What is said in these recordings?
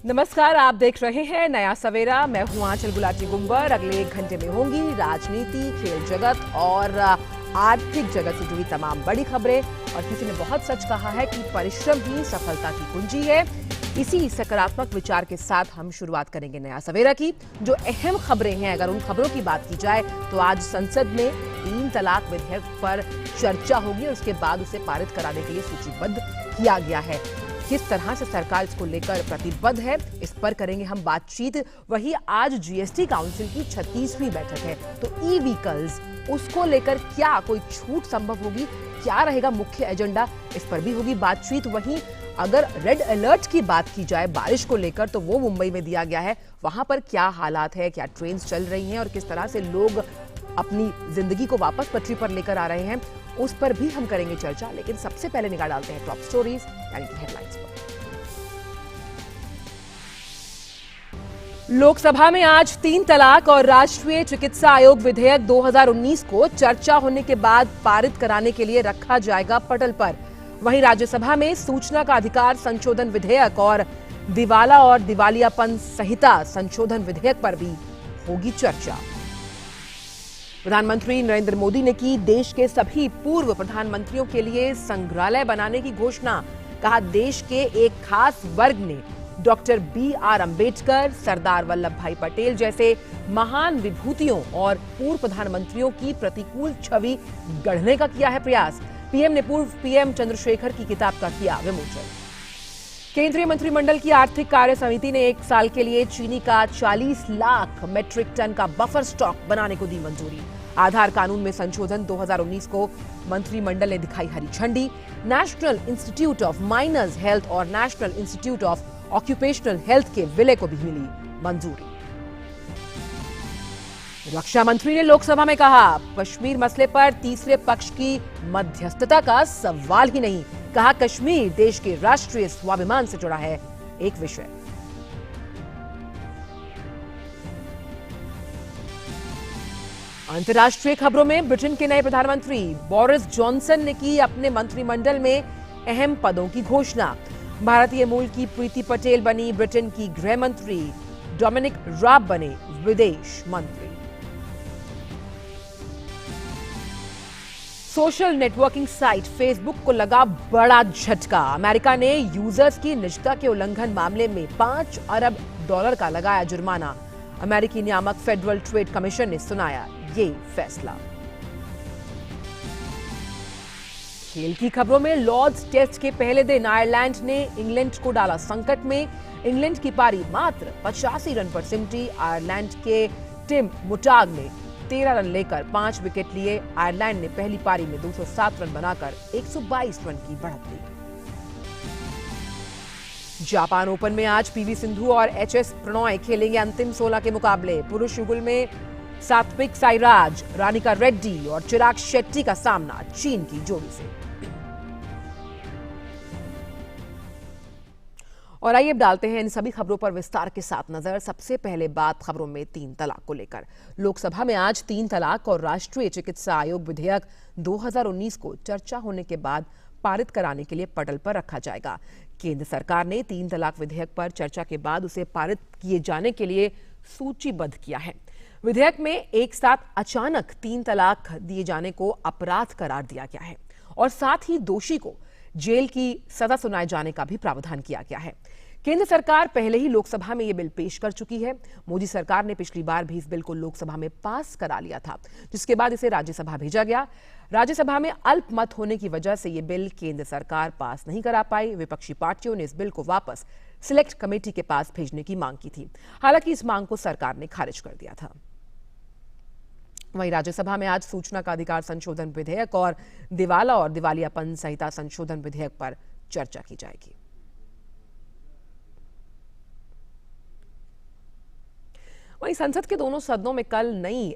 नमस्कार, आप देख रहे हैं नया सवेरा। मैं हूं आंचल गुलाटी गुंबर। अगले 1 घंटे में होंगी राजनीति, खेल जगत और आर्थिक जगत से जुड़ी तमाम बड़ी खबरें। और किसी ने बहुत सच कहा है कि परिश्रम ही सफलता की कुंजी है। इसी सकारात्मक विचार के साथ हम शुरुआत करेंगे नया सवेरा की। जो अहम खबरें हैं, अगर उन खबरों की बात की जाए तो आज संसद में 3 तलाक विधेयक पर चर्चा होगी और उसके बाद उसे पारित कराने के लिए सूचीबद्ध किया गया है। किस तरह से सरकार इसको लेकर प्रतिबद्ध है, इस पर करेंगे हम बातचीत। वही आज जीएसटी काउंसिल की 36वीं बैठक है, तो ई व्हीकल्स उसको लेकर क्या कोई छूट संभव होगी, क्या रहेगा मुख्य एजेंडा, इस पर भी होगी बातचीत। वहीं अगर रेड अलर्ट की बात की जाए बारिश को लेकर, तो वो मुंबई में दिया गया है। वहां पर क्या हालात है, क्या ट्रेन चल रही हैं और किस तरह से लोग अपनी जिंदगी को वापस पटरी पर लेकर आ रहे हैं, उस पर भी हम करेंगे चर्चा। लेकिन सबसे पहले निगाह डालते हैं टॉप स्टोरीज यानी कि हेडलाइंस पर। लोकसभा में आज 3 तलाक और राष्ट्रीय चिकित्सा आयोग विधेयक 2019 को चर्चा होने के बाद पारित कराने के लिए रखा जाएगा पटल पर। वहीं राज्यसभा में सूचना का अधिकार संशोधन विधेयक और दिवाला और दिवालियापन संहिता संशोधन विधेयक पर भी होगी चर्चा। प्रधानमंत्री नरेंद्र मोदी ने की देश के सभी पूर्व प्रधानमंत्रियों के लिए संग्रहालय बनाने की घोषणा। कहा, देश के एक खास वर्ग ने डॉक्टर BR अंबेडकर, सरदार वल्लभ भाई पटेल जैसे महान विभूतियों और पूर्व प्रधानमंत्रियों की प्रतिकूल छवि गढ़ने का किया है प्रयास। पीएम ने पूर्व पीएम चंद्रशेखर की किताब का किया विमोचन। केंद्रीय मंत्रिमंडल की आर्थिक कार्य समिति ने 1 साल के लिए चीनी का 40 लाख मेट्रिक टन का बफर स्टॉक बनाने को दी मंजूरी। आधार कानून में संशोधन 2019 को मंत्रिमंडल ने दिखाई हरी झंडी। National institute of miners health और National institute of occupational health के विलय को भी मिली मंजूरी। रक्षा मंत्री ने लोकसभा में कहा, कश्मीर मसले पर तीसरे पक्ष की मध्यस्थता का सवाल ही नहीं। कहा, कश्मीर देश के राष्ट्रीय स्वाभिमान से जुड़ा है एक विषय। अंतर्राष्ट्रीय खबरों में ब्रिटेन के नए प्रधानमंत्री बोरिस जॉनसन ने की अपने मंत्रिमंडल में अहम पदों की घोषणा। भारतीय मूल की प्रीति पटेल बनी ब्रिटेन की गृह मंत्री, डोमिनिक राब बने विदेश मंत्री। सोशल नेटवर्किंग साइट फेसबुक को लगा बड़ा झटका। अमेरिका ने यूजर्स की निजता के उल्लंघन मामले में $5 अरब का लगाया जुर्माना। अमेरिकी नियामक फेडरल ट्रेड कमीशन ने सुनाया ये फैसला। खेल की खबरों में लॉर्ड्स टेस्ट के पहले दिन आयरलैंड ने इंग्लैंड को डाला संकट में। इंग्लैंड की पारी मात्र 85 रन पर सिमटी। आयरलैंड के टिम मुटाग ने 13 रन लेकर 5 विकेट लिए। आयरलैंड ने पहली पारी में 207 रन बनाकर 122 रन की बढ़त ली। जापान ओपन में आज पीवी सिंधु और HS प्रणॉय खेलेंगे अंतिम 16 के मुकाबले। पुरुष युगल में सात्विक साईराज, रानिका रेड्डी और चिराग शेट्टी का सामना चीन की जोड़ी से। और आइए अब डालते हैं इन सभी खबरों पर विस्तार के साथ नजर। सबसे पहले बात खबरों में 3 तलाक को लेकर। लोकसभा में आज 3 तलाक और राष्ट्रीय चिकित्सा आयोग विधेयक 2019 को चर्चा होने के बाद पारित कराने के लिए पटल पर रखा जाएगा। केंद्र सरकार ने 3 तलाक विधेयक पर चर्चा के बाद उसे पारित किए जाने के लिए सूचीबद्ध किया है। विधेयक में एक साथ अचानक 3 तलाक दिए जाने को अपराध करार दिया गया है और साथ ही दोषी को जेल की सजा सुनाए जाने का भी प्रावधान किया गया है। केंद्र सरकार पहले ही लोकसभा में यह बिल पेश कर चुकी है। मोदी सरकार ने पिछली बार भी इस बिल को लोकसभा में पास करा लिया था, जिसके बाद इसे राज्यसभा भेजा गया। राज्यसभा में अल्पमत होने की वजह से यह बिल केंद्र सरकार पास नहीं करा पाई। विपक्षी पार्टियों ने इस बिल को वापस सिलेक्ट कमेटी के पास भेजने की मांग की थी। हालांकि इस मांग को सरकार ने खारिज कर दिया था। वहीं राज्यसभा में आज सूचना का अधिकार संशोधन विधेयक और दिवाला और दिवालियापन संहिता संशोधन विधेयक पर चर्चा की जाएगी। वहीं संसद के दोनों सदनों में कल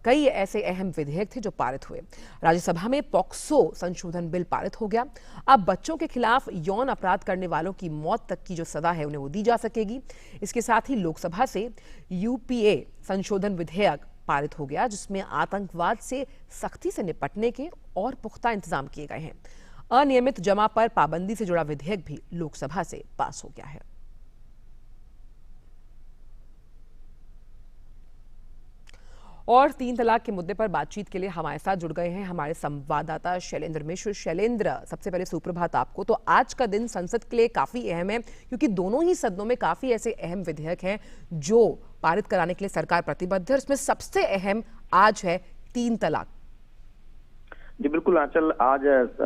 कई ऐसे अहम विधेयक थे जो पारित हुए। राज्यसभा में पॉक्सो संशोधन बिल पारित हो गया। अब बच्चों के खिलाफ यौन अपराध करने वालों की मौत तक की जो सजा है उन्हें वो दी जा सकेगी। इसके साथ ही लोकसभा से UPA संशोधन विधेयक पारित हो गया, जिसमें आतंकवाद से सख्ती से निपटने के और पुख्ता इंतजाम किए गए हैं। अनियमित जमा पर पाबंदी से जुड़ा विधेयक भी लोकसभा से पास हो गया है। और तीन तलाक के मुद्दे पर बातचीत के लिए हमारे साथ जुड़ गए हैं हमारे संवाददाता शैलेंद्र मिश्र। शैलेंद्र, सबसे पहले सुप्रभात आपको। तो आज का दिन संसद के लिए काफी अहम है क्योंकि दोनों ही सदनों में काफी ऐसे अहम विधेयक हैं जो पारित कराने के लिए सरकार प्रतिबद्ध है। इसमें सबसे अहम आज है तीन तलाक। जी बिल्कुल आंचल, आज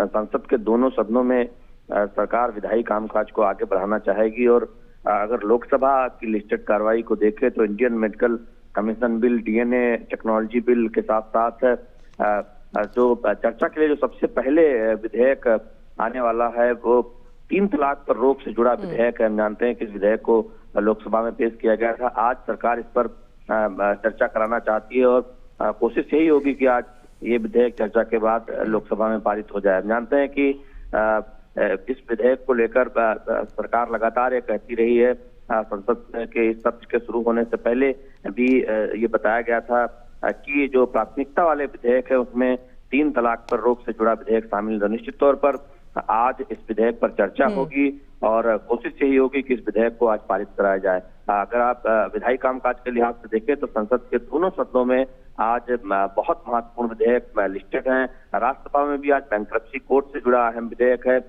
संसद के दोनों सदनों में सरकार विधायी कामकाज को आगे बढ़ाना चाहेगी और अगर लोकसभा की लिस्टेड कार्रवाई को देखें तो Indian medical commission bill, DNA technology bill के साथ साथ जो चर्चा के लिए जो सबसे पहले विधेयक आने वाला है वो तीन तलाक पर रोक से जुड़ा विधेयक है। हम जानते हैं कि इस विधेयक को लोकसभा में पेश किया गया था। आज सरकार इस पर चर्चा कराना चाहती है और कोशिश यही होगी कि आज ये विधेयक चर्चा के बाद लोकसभा में पारित हो जाए। हम जानते हैं कि इस विधेयक को लेकर सरकार लगातार ये कहती रही है। संसद के इस सत्र के शुरू होने से पहले भी ये बताया गया था कि जो प्राथमिकता वाले विधेयक है उसमें तीन तलाक पर रोक से जुड़ा विधेयक शामिल है। निश्चित तौर पर आज इस विधेयक पर चर्चा होगी और कोशिश यही होगी कि इस विधेयक को आज पारित कराया जाए। अगर आप विधायी कामकाज के लिहाज से देखें तो संसद के दोनों सदनों में आज बहुत महत्वपूर्ण विधेयक लिस्टेड हैं। राज्यसभा में भी आज बैंक्रप्सी कोर्ट से जुड़ा अहम विधेयक है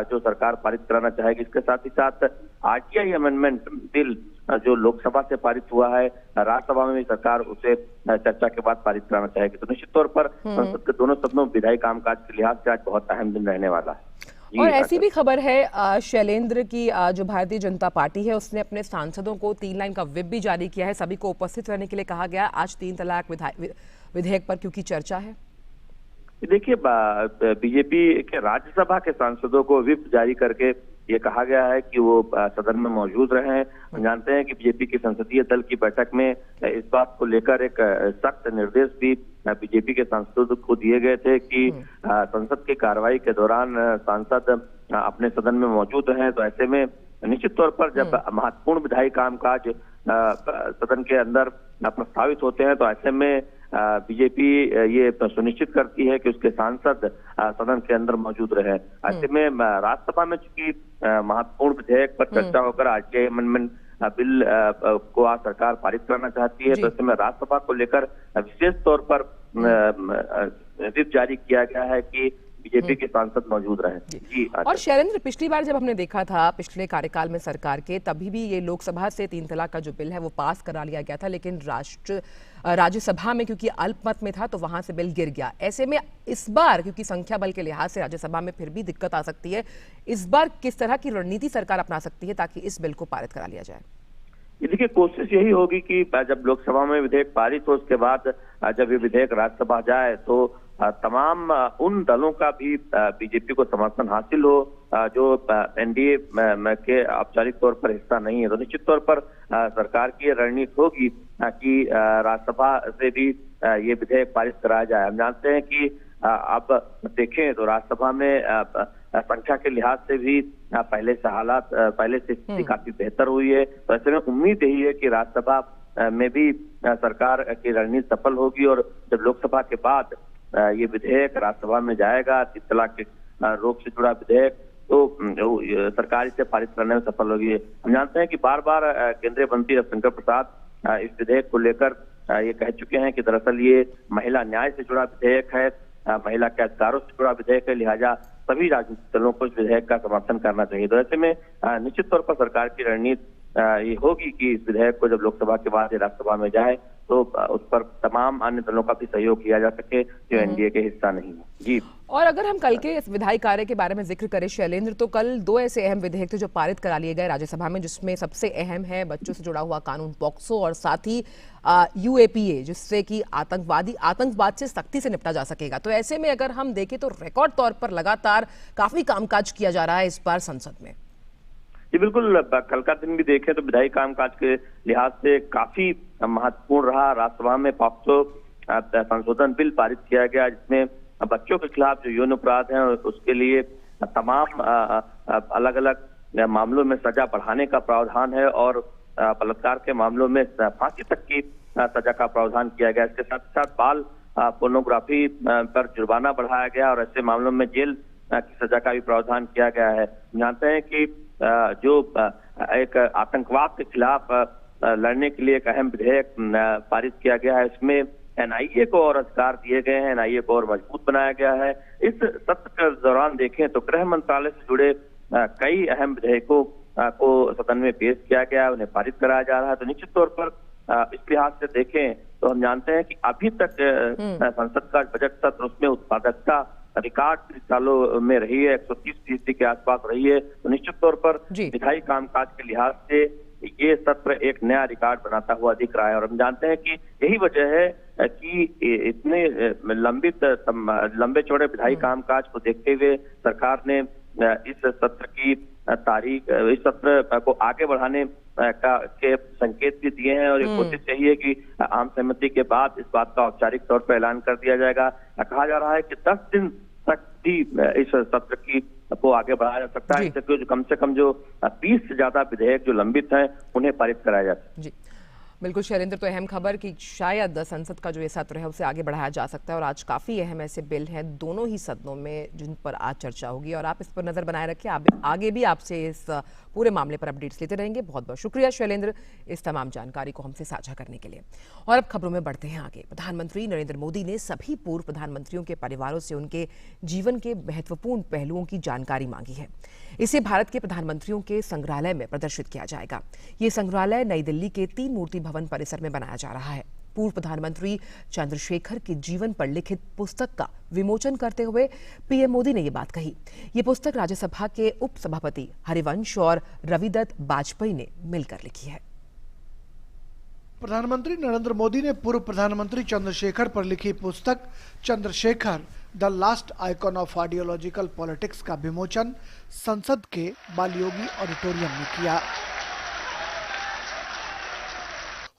जो सरकार पारित कराना चाहेगी। इसके साथ ही साथ आरटीआई अमेंडमेंट बिल जो लोकसभा से पारित हुआ है, राज्यसभा में भी सरकार उसे चर्चा के बाद पारित कराना चाहेगी। तो निश्चित तौर पर संसद के दोनों सदनों में विधायी कामकाज के लिहाज से आज बहुत अहम दिन रहने वाला है। और ऐसी भी खबर है शैलेंद्र की जो भारतीय जनता पार्टी है उसने अपने सांसदों को 3 लाइन का व्हिप भी जारी किया है। सभी को उपस्थित रहने के लिए कहा गया आज तीन तलाक विधेयक पर क्योंकि चर्चा है। देखिए, बीजेपी के राज्यसभा के सांसदों को व्हिप जारी करके ये कहा गया है कि वो सदन में मौजूद रहें। हम जानते हैं कि बीजेपी के संसदीय दल की बैठक में इस बात को लेकर एक सख्त निर्देश भी बीजेपी के सांसदों को दिए गए थे कि संसद की कार्रवाई के दौरान सांसद अपने सदन में मौजूद रहें। तो ऐसे में निश्चित तौर पर जब महत्वपूर्ण विधायी कामकाज सदन के अंदर प्रस्तावित होते हैं तो ऐसे में बीजेपी ये सुनिश्चित करती है कि उसके सांसद सदन के अंदर मौजूद रहे। ऐसे में राज्यसभा में चूंकि महत्वपूर्ण विधेयक पर चर्चा होकर आरटीआई अमेंडमेंट बिल को आज सरकार पारित करना चाहती है, तो ऐसे में राज्यसभा को लेकर विशेष तौर पर व्हिप जारी किया गया है कि बीजेपी के सांसद मौजूद रहे। जी। और शैलेंद्र, पिछली बार जब हमने देखा था पिछले कार्यकाल में सरकार के, तभी भी ये लोकसभा से तीन तलाक का जो बिल है वो पास करा लिया गया था, लेकिन राज्यसभा में क्योंकि अल्पमत में था तो वहां से बिल गिर गया। ऐसे में इस बार क्योंकि संख्या बल के लिहाज से राज्यसभा में फिर भी दिक्कत आ सकती है, इस बार किस तरह की रणनीति सरकार अपना सकती है ताकि इस बिल को पारित करा लिया जाए? देखिए, कोशिश यही होगी कि जब लोकसभा में विधेयक पारित हो उसके बाद जब ये विधेयक राज्यसभा जाए तो तमाम उन दलों का भी बीजेपी को समर्थन हासिल हो जो एनडीए के औपचारिक तौर पर हिस्सा नहीं है। तो निश्चित तौर पर सरकार की रणनीति होगी कि राज्यसभा से भी ये विधेयक पारित कराया जाए। हम जानते हैं कि अब देखें तो राज्यसभा में संख्या के लिहाज से भी पहले से स्थिति काफी बेहतर हुई है। तो ऐसे में उम्मीद यही है कि राज्यसभा में भी सरकार की रणनीति सफल होगी और जब लोकसभा के बाद ये विधेयक राज्यसभा में जाएगा, तीन तलाक के रोक से जुड़ा विधेयक, तो सरकार इसे पारित करने में सफल होगी। हम जानते हैं कि बार बार केंद्रीय मंत्री रविशंकर प्रसाद इस विधेयक को लेकर ये कह चुके हैं कि दरअसल ये महिला न्याय से जुड़ा विधेयक है, महिला के अधिकारों से जुड़ा विधेयक है, लिहाजा सभी राजनीतिक दलों को इस विधेयक का समर्थन करना चाहिए। तो ऐसे में निश्चित तौर पर सरकार की रणनीति ये होगी कि इस विधेयक को जब लोकसभा के बाद राज्यसभा में जाए तो उस पर तमाम अन्य दलों का भी सहयोग किया जा सके जो एनडीए के हिस्सा नहीं है। जी। और अगर हम कल के इस विधायी कार्य के बारे में जिक्र करें शैलेंद्र, तो कल 2 ऐसे अहम विधेयक थे जो पारित करा लिए गए राज्यसभा में, जिसमें सबसे अहम है बच्चों से जुड़ा हुआ कानून पॉक्सो और साथ ही यूएपीए, जिससे कि आतंकवाद से सख्ती से निपटा जा सकेगा। तो ऐसे में अगर हम देखें तो रिकॉर्ड तौर पर लगातार काफी कामकाज किया जा रहा है इस बार संसद में। जी बिल्कुल, कल का दिन भी देखें तो विधायी कामकाज के लिहाज से काफी महत्वपूर्ण रहा। राज्यसभा में पॉक्सो संशोधन बिल पारित किया गया जिसमें बच्चों के खिलाफ जो यौन अपराध हैं उसके लिए तमाम अलग अलग मामलों में सजा बढ़ाने का प्रावधान है और बलात्कार के मामलों में फांसी तक की सजा का प्रावधान किया गया। इसके साथ साथ बाल पोर्नोग्राफी पर जुर्माना बढ़ाया गया और ऐसे मामलों में जेल की सजा का भी प्रावधान किया गया है। जानते हैं कि जो एक आतंकवाद के खिलाफ लड़ने के लिए एक अहम विधेयक पारित किया गया है, इसमें एनआईए को और अधिकार दिए गए हैं, एनआईए को और मजबूत बनाया गया है। इस सत्र के दौरान देखें तो गृह मंत्रालय से जुड़े कई अहम विधेयकों को सदन में पेश किया गया, उन्हें पारित कराया जा रहा है। तो निश्चित तौर पर इस लिहाज से देखें तो हम जानते हैं कि अभी तक संसद का बजट सत्र, उसमें उत्पादकता रिकॉर्ड सालों में रही है, 130% के आसपास रही है। तो निश्चित तौर पर विधायी कामकाज के लिहाज से ये सत्र एक नया रिकॉर्ड बनाता हुआ दिख रहा है। और हम जानते हैं कि यही वजह है कि इतने लंबे चौड़े विधायी कामकाज को देखते हुए सरकार ने इस सत्र की तारीख, इस सत्र को आगे बढ़ाने के संकेत भी दिए हैं। और ये कोशिश यही है कि आम सहमति के बाद इस बात का औपचारिक तौर पर ऐलान कर दिया जाएगा। कहा जा रहा है कि 10 दिन तक भी इस सत्र की को आगे बढ़ाया जा सकता है, इससे जो कम से कम जो 20 से ज्यादा विधेयक जो लंबित हैं उन्हें पारित कराया जा सकता है। बिल्कुल शैलेंद्र, तो अहम खबर कि शायद संसद का जो ये सत्र है उसे आगे बढ़ाया जा सकता है और आज काफ़ी अहम ऐसे बिल हैं दोनों ही सदनों में जिन पर आज चर्चा होगी और आप इस पर नज़र बनाए रखिए। आगे भी आपसे इस पूरे मामले पर अपडेट्स लेते रहेंगे। बहुत बहुत शुक्रिया शैलेंद्र इस तमाम जानकारी को हमसे साझा करने के लिए। और अब खबरों में बढ़ते हैं आगे। प्रधानमंत्री नरेंद्र मोदी ने सभी पूर्व प्रधानमंत्रियों के परिवारों से उनके जीवन के महत्वपूर्ण पहलुओं की जानकारी मांगी है। इसे भारत के प्रधानमंत्रियों के संग्रहालय में प्रदर्शित किया जाएगा। ये संग्रहालय नई दिल्ली के 3 मूर्ति भवन परिसर में बनाया जा रहा है। पूर्व प्रधानमंत्री चंद्रशेखर के जीवन पर लिखित पुस्तक का विमोचन करते हुए पीएम मोदी ने ये बात कही। ये पुस्तक राज्यसभा के उपसभापति हरिवंश और रविदत्त बाजपेयी ने मिलकर लिखी है। प्रधानमंत्री नरेंद्र मोदी ने पूर्व प्रधानमंत्री चंद्रशेखर पर लिखी पुस्तक Chandrashekhar the last icon of ideological politics का विमोचन संसद के बालयोगी ऑडिटोरियम में किया।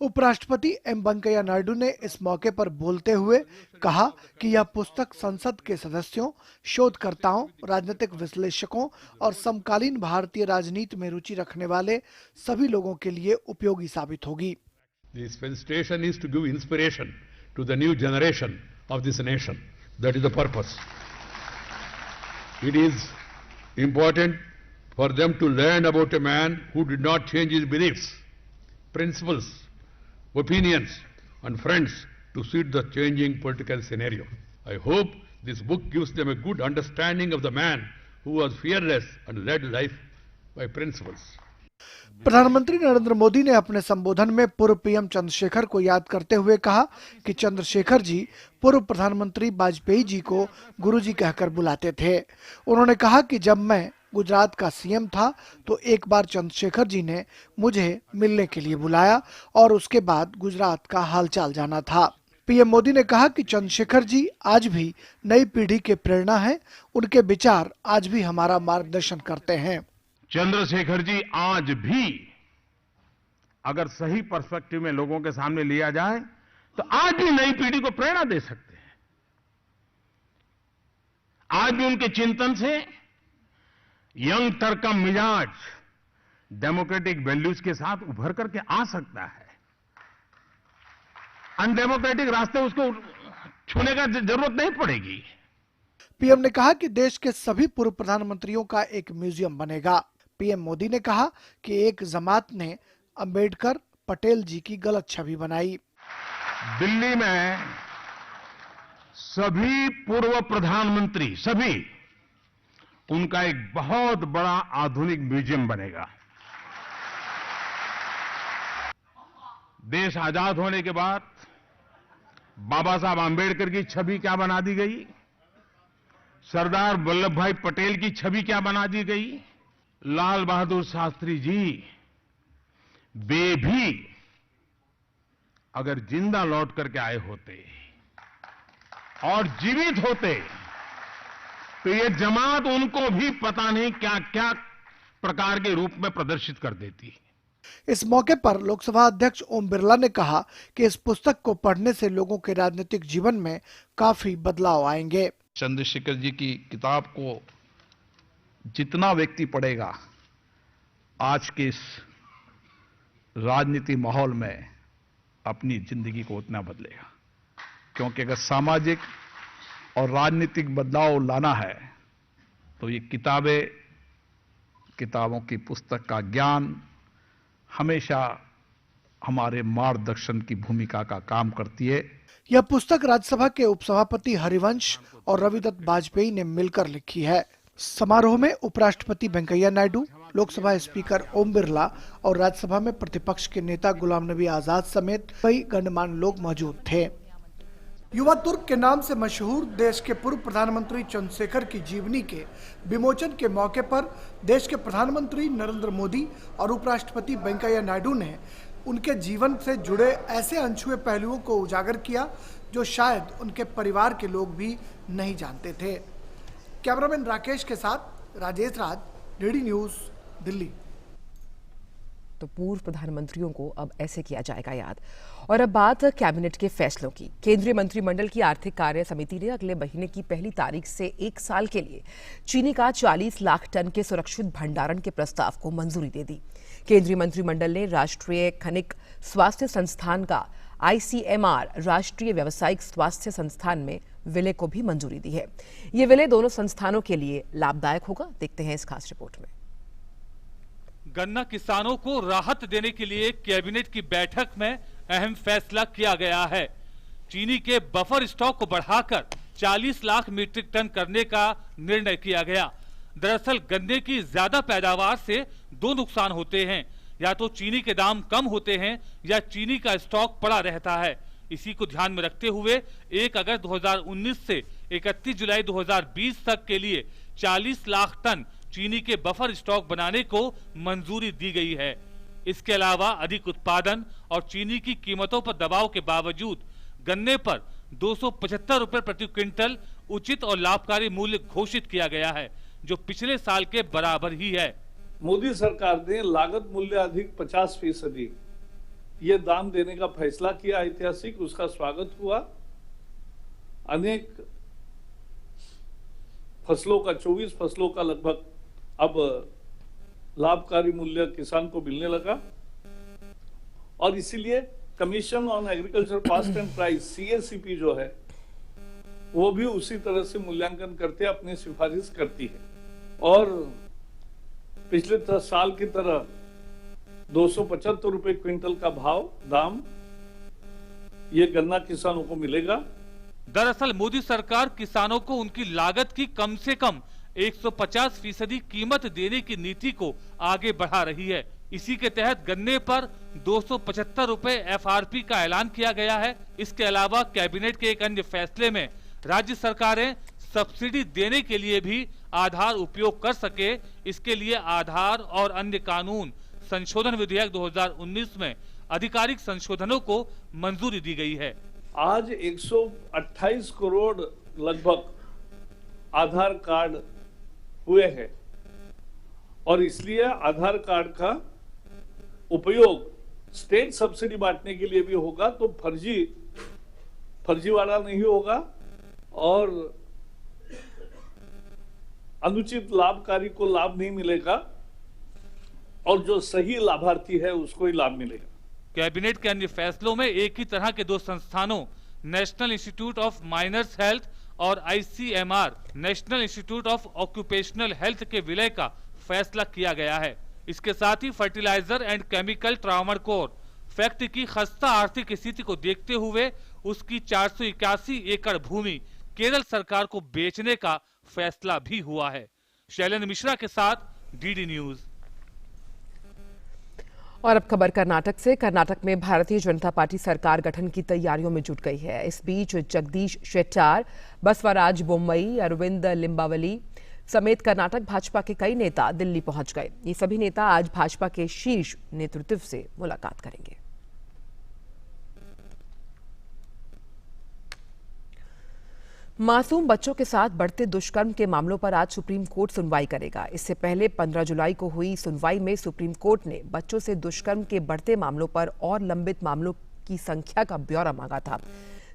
उपराष्ट्रपति एम वेंकैया नायडू ने इस मौके पर बोलते हुए कहा कि यह पुस्तक संसद के सदस्यों, शोधकर्ताओं, राजनीतिक विश्लेषकों और समकालीन भारतीय राजनीति में रुचि रखने वाले सभी लोगों के लिए उपयोगी साबित होगी। This felicitation is to give inspiration to the new generation of this nation. That is the purpose. It is important for them to learn about a man who did not change his beliefs, principles, opinions and friends to suit the changing political scenario. I hope this book gives them a good understanding of the man who was fearless and led life by principles. प्रधानमंत्री नरेंद्र मोदी ने अपने संबोधन में पूर्व PM Chandrashekhar को याद करते हुए कहा कि चंद्रशेखर जी पूर्व प्रधानमंत्री वाजपेयी जी को गुरुजी कहकर बुलाते थे। उन्होंने कहा कि जब मैं गुजरात का सीएम था तो एक बार चंद्रशेखर जी ने मुझे मिलने के लिए बुलाया और उसके बाद गुजरात का हालचाल जाना था। पीएम मोदी ने कहा कि चंद्रशेखर जी आज भी नई पीढ़ी के प्रेरणा हैं, उनके विचार आज भी हमारा मार्गदर्शन करते हैं। चंद्रशेखर जी आज भी अगर सही पर्सपेक्टिव में लोगों के सामने लिया जाए तो आज भी नई पीढ़ी को प्रेरणा दे सकते हैं। आज भी उनके चिंतन से यंग तर्क का मिजाज डेमोक्रेटिक वैल्यूज के साथ उभर करके आ सकता है। अनडेमोक्रेटिक रास्ते उसको छूने का जरूरत नहीं पड़ेगी। पीएम ने कहा कि देश के सभी पूर्व प्रधानमंत्रियों का एक म्यूजियम बनेगा। पीएम मोदी ने कहा कि एक जमात ने अंबेडकर, पटेल जी की गलत छवि बनाई। दिल्ली में सभी पूर्व प्रधानमंत्री, सभी, उनका एक बहुत बड़ा आधुनिक म्यूजियम बनेगा। देश आजाद होने के बाद बाबा साहब आंबेडकर की छवि क्या बना दी गई, सरदार वल्लभ भाई पटेल की छवि क्या बना दी गई, लाल बहादुर शास्त्री जी वे भी अगर जिंदा लौट करके आए होते और जीवित होते तो ये जमात उनको भी पता नहीं क्या क्या प्रकार के रूप में प्रदर्शित कर देती। इस मौके पर लोकसभा अध्यक्ष ओम बिरला ने कहा कि इस पुस्तक को पढ़ने से लोगों के राजनीतिक जीवन में काफी बदलाव आएंगे। चंद्रशेखर जी की किताब को जितना व्यक्ति पढ़ेगा आज के इस राजनीति माहौल में अपनी जिंदगी को उतना बदलेगा, क्योंकि अगर सामाजिक और राजनीतिक बदलाव लाना है तो ये किताबों की पुस्तक का ज्ञान हमेशा हमारे मार्गदर्शन की भूमिका का काम करती है। यह पुस्तक राज्यसभा के उपसभापति हरिवंश और रविदत्त वाजपेयी ने मिलकर लिखी है। समारोह में उपराष्ट्रपति वेंकैया नायडू, लोकसभा स्पीकर ओम बिरला और राज्यसभा में प्रतिपक्ष के नेता गुलाम नबी आजाद समेत कई गणमान्य लोग मौजूद थे। युवा तुर्क के नाम से मशहूर देश के पूर्व प्रधानमंत्री चंद्रशेखर की जीवनी के विमोचन के मौके पर देश के प्रधानमंत्री नरेंद्र मोदी और उपराष्ट्रपति वेंकैया नायडू ने उनके जीवन से जुड़े ऐसे अनछुए पहलुओं को उजागर किया जो शायद उनके परिवार के लोग भी नहीं जानते थे। कैमरामैन राकेश के साथ राजेश राज, डीडी न्यूज, दिल्ली। तो पूर्व प्रधानमंत्रियों को अब ऐसे किया जाएगा याद। और अब बात कैबिनेट के फैसलों की। केंद्रीय मंत्रिमंडल की आर्थिक कार्य समिति ने अगले महीने की पहली तारीख से 1 साल के लिए चीनी का 40 लाख टन के सुरक्षित भंडारण के प्रस्ताव को मंजूरी दे दी। केंद्रीय मंत्रिमंडल ने राष्ट्रीय खनिक स्वास्थ्य संस्थान का ICMR राष्ट्रीय व्यावसायिक स्वास्थ्य संस्थान में विलय को भी मंजूरी दी है। ये विलय दोनों संस्थानों के लिए लाभदायक होगा। देखते हैं इस खास रिपोर्ट में। गन्ना किसानों को राहत देने के लिए कैबिनेट की बैठक में अहम फैसला किया गया है। चीनी के बफर स्टॉक को बढ़ाकर 40 लाख मीट्रिक टन करने का निर्णय किया गया। दरअसल गन्ने की ज्यादा पैदावार से 2 नुकसान होते हैं, या तो चीनी के दाम कम होते हैं या चीनी का स्टॉक पड़ा रहता है। इसी को ध्यान में रखते हुए 1 अगस्त 2019 से 31 जुलाई 2020 तक के लिए 40 लाख टन चीनी के बफर स्टॉक बनाने को मंजूरी दी गई है। इसके अलावा अधिक उत्पादन और चीनी की कीमतों पर दबाव के बावजूद गन्ने पर 275 रुपए प्रति क्विंटल उचित और लाभकारी मूल्य घोषित किया गया है, जो पिछले साल के बराबर ही है। मोदी सरकार ने लागत मूल्य अधिक 50% ये दाम देने का फैसला किया, ऐतिहासिक, उसका स्वागत हुआ। अनेक फसलों का 24 फसलों का लगभग अब लाभकारी मूल्य किसान को मिलने लगा और इसीलिए commission on agriculture cost and price CACP जो है वो भी उसी तरह से मूल्यांकन करते अपनी सिफारिश करती है और पिछले 10 साल की तरह 275 रुपए क्विंटल का दाम ये गन्ना किसानों को मिलेगा। दरअसल मोदी सरकार किसानों को उनकी लागत की कम से कम 150% कीमत देने की नीति को आगे बढ़ा रही है। इसी के तहत गन्ने पर 275 रुपए FRP का ऐलान किया गया है। इसके अलावा कैबिनेट के एक अन्य फैसले में राज्य सरकारें सब्सिडी देने के लिए भी आधार उपयोग कर सके, इसके लिए आधार और अन्य कानून संशोधन विधेयक 2019 में आधिकारिक संशोधनों को मंजूरी दी गई है। आज 128 करोड़ लगभग आधार कार्ड हुए हैं और इसलिए आधार कार्ड का उपयोग स्टेट सब्सिडी बांटने के लिए भी होगा, तो फर्जीवाड़ा नहीं होगा और अनुचित लाभकारी को लाभ नहीं मिलेगा और जो सही लाभार्थी है उसको ही लाभ मिलेगा। कैबिनेट के अन्य फैसलों में एक ही तरह के 2 संस्थानों national institute of miners health और ICMR national institute of occupational health के विलय का फैसला किया गया है। इसके साथ ही fertiliser and chemical Travancore factory की खस्ता आर्थिक स्थिति को देखते हुए उसकी 481 एकड़ भूमि केरल सरकार को बेचने का फैसला भी हुआ है। शैलेंद्र मिश्रा के साथ DD न्यूज। और अब खबर कर्नाटक से। कर्नाटक में भारतीय जनता पार्टी सरकार गठन की तैयारियों में जुट गई है। इस बीच जगदीश शेट्टार, बसवराज बोम्मई, अरविंद लिंबावली समेत कर्नाटक भाजपा के कई नेता दिल्ली पहुंच गए। ये सभी नेता आज भाजपा के शीर्ष नेतृत्व से मुलाकात करेंगे। मासूम बच्चों के साथ बढ़ते दुष्कर्म के मामलों पर आज सुप्रीम कोर्ट सुनवाई करेगा। इससे पहले 15 जुलाई को हुई सुनवाई में सुप्रीम कोर्ट ने बच्चों से दुष्कर्म के बढ़ते मामलों पर और लंबित मामलों की संख्या का ब्यौरा मांगा था।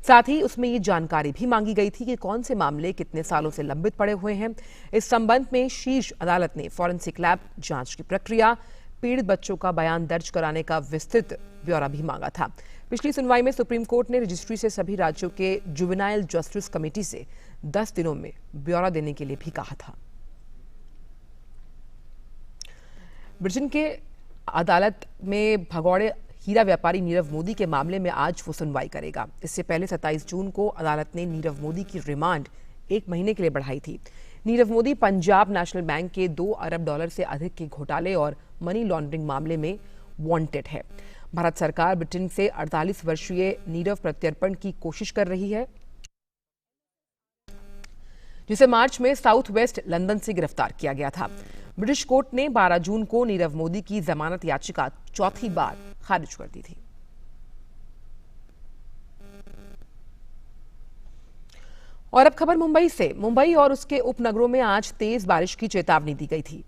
साथ ही उसमें ये जानकारी भी मांगी गई थी कि कौन से मामले कितने सालों से लंबित पड़े हुए हैं। इस संबंध में शीर्ष अदालत ने फॉरेंसिक लैब जांच की प्रक्रिया, पीड़ित बच्चों का बयान दर्ज कराने का विस्तृत ब्यौरा भी मांगा था। पिछली सुनवाई में सुप्रीम कोर्ट ने रजिस्ट्री से सभी राज्यों के जुवेनाइल जस्टिस कमेटी से 10 दिनों में ब्यौरा देने के लिए भी कहा था। ब्रिटेन के अदालत में भगौड़े हीरा व्यापारी नीरव मोदी के मामले में आज वो सुनवाई करेगा। इससे पहले 27 जून को अदालत ने नीरव मोदी की रिमांड 1 महीने के लिए बढ़ाई थी। नीरव मोदी पंजाब नेशनल बैंक के $2 अरब से अधिक के घोटाले और मनी लॉन्ड्रिंग मामले में वांटेड है। भारत सरकार ब्रिटेन से 48 वर्षीय नीरव प्रत्यर्पण की कोशिश कर रही है, जिसे मार्च में साउथ वेस्ट लंदन से गिरफ्तार किया गया था। ब्रिटिश कोर्ट ने 12 जून को नीरव मोदी की जमानत याचिका चौथी बार खारिज कर दी थी। और अब खबर मुंबई से। मुंबई और उसके उपनगरों में आज तेज बारिश की चेतावनी दी गई थी।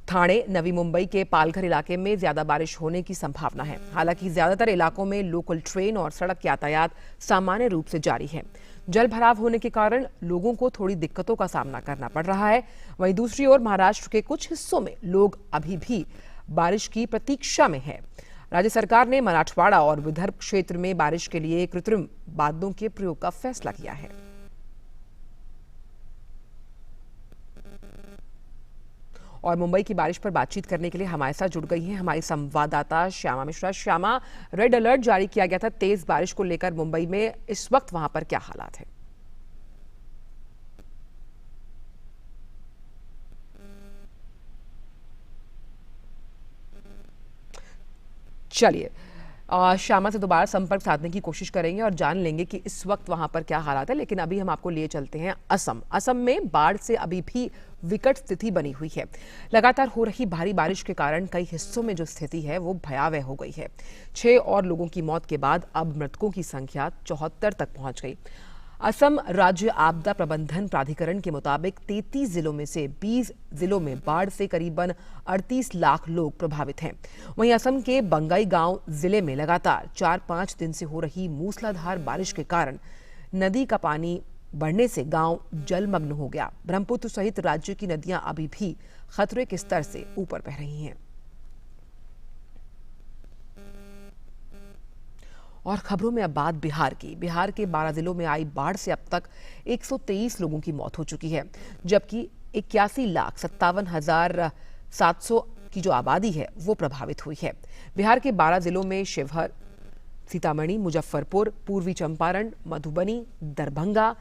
ठाणे, नवी मुंबई के पालघर इलाके में ज्यादा बारिश होने की संभावना है। हालांकि ज्यादातर इलाकों में लोकल ट्रेन और सड़क यातायात सामान्य रूप से जारी है। जल भराव होने के कारण लोगों को थोड़ी दिक्कतों का सामना करना पड़ रहा है। वहीं दूसरी ओर महाराष्ट्र के कुछ हिस्सों में लोग अभी भी बारिश की प्रतीक्षा में हैं। राज्य सरकार ने मराठवाड़ा और विदर्भ क्षेत्र में बारिश के लिए कृत्रिम बादलों के प्रयोग का फैसला किया है। और मुंबई की बारिश पर बातचीत करने के लिए हमारे साथ जुड़ गई हैं हमारी संवाददाता श्यामा मिश्रा। श्यामा, रेड अलर्ट जारी किया गया था तेज बारिश को लेकर मुंबई में, इस वक्त वहां पर क्या हालात है? चलिए श्यामा से दोबारा संपर्क साधने की कोशिश करेंगे और जान लेंगे कि इस वक्त वहां पर क्या हालात है। लेकिन अभी हम आपको लिए चलते हैं असम में बाढ़ से अभी भी विकट स्थिति बनी हुई है। लगातार हो रही भारी बारिश के कारण कई हिस्सों में जो स्थिति है वो भयावह हो गई है। 6 और लोगों की मौत के बाद अब मृतकों की संख्या 74 तक पहुंच गई। असम राज्य आपदा प्रबंधन प्राधिकरण के मुताबिक 33 जिलों में से 20 जिलों में बाढ़ से करीबन 38 लाख लोग प्रभावित हैं। वहीं असम के बंगाई गांव जिले में लगातार 4-5 दिन से हो रही मूसलाधार बारिश के कारण नदी का पानी बढ़ने से गांव जलमग्न हो गया। ब्रह्मपुत्र सहित राज्य की नदियां अभी भी खतरे के स्तर से ऊपर बह रही हैं। और खबरों में अब बात बिहार की। बिहार के 12 जिलों में आई बाढ़ से अब तक 123 लोगों की मौत हो चुकी है, जबकि 81,57,700 की जो आबादी है वो प्रभावित हुई है। बिहार के 12 जिलों में शिवहर, सीतामढ़ी, मुजफ्फरपुर, पूर्वी चंपारण, मधुबनी, दरभंगा,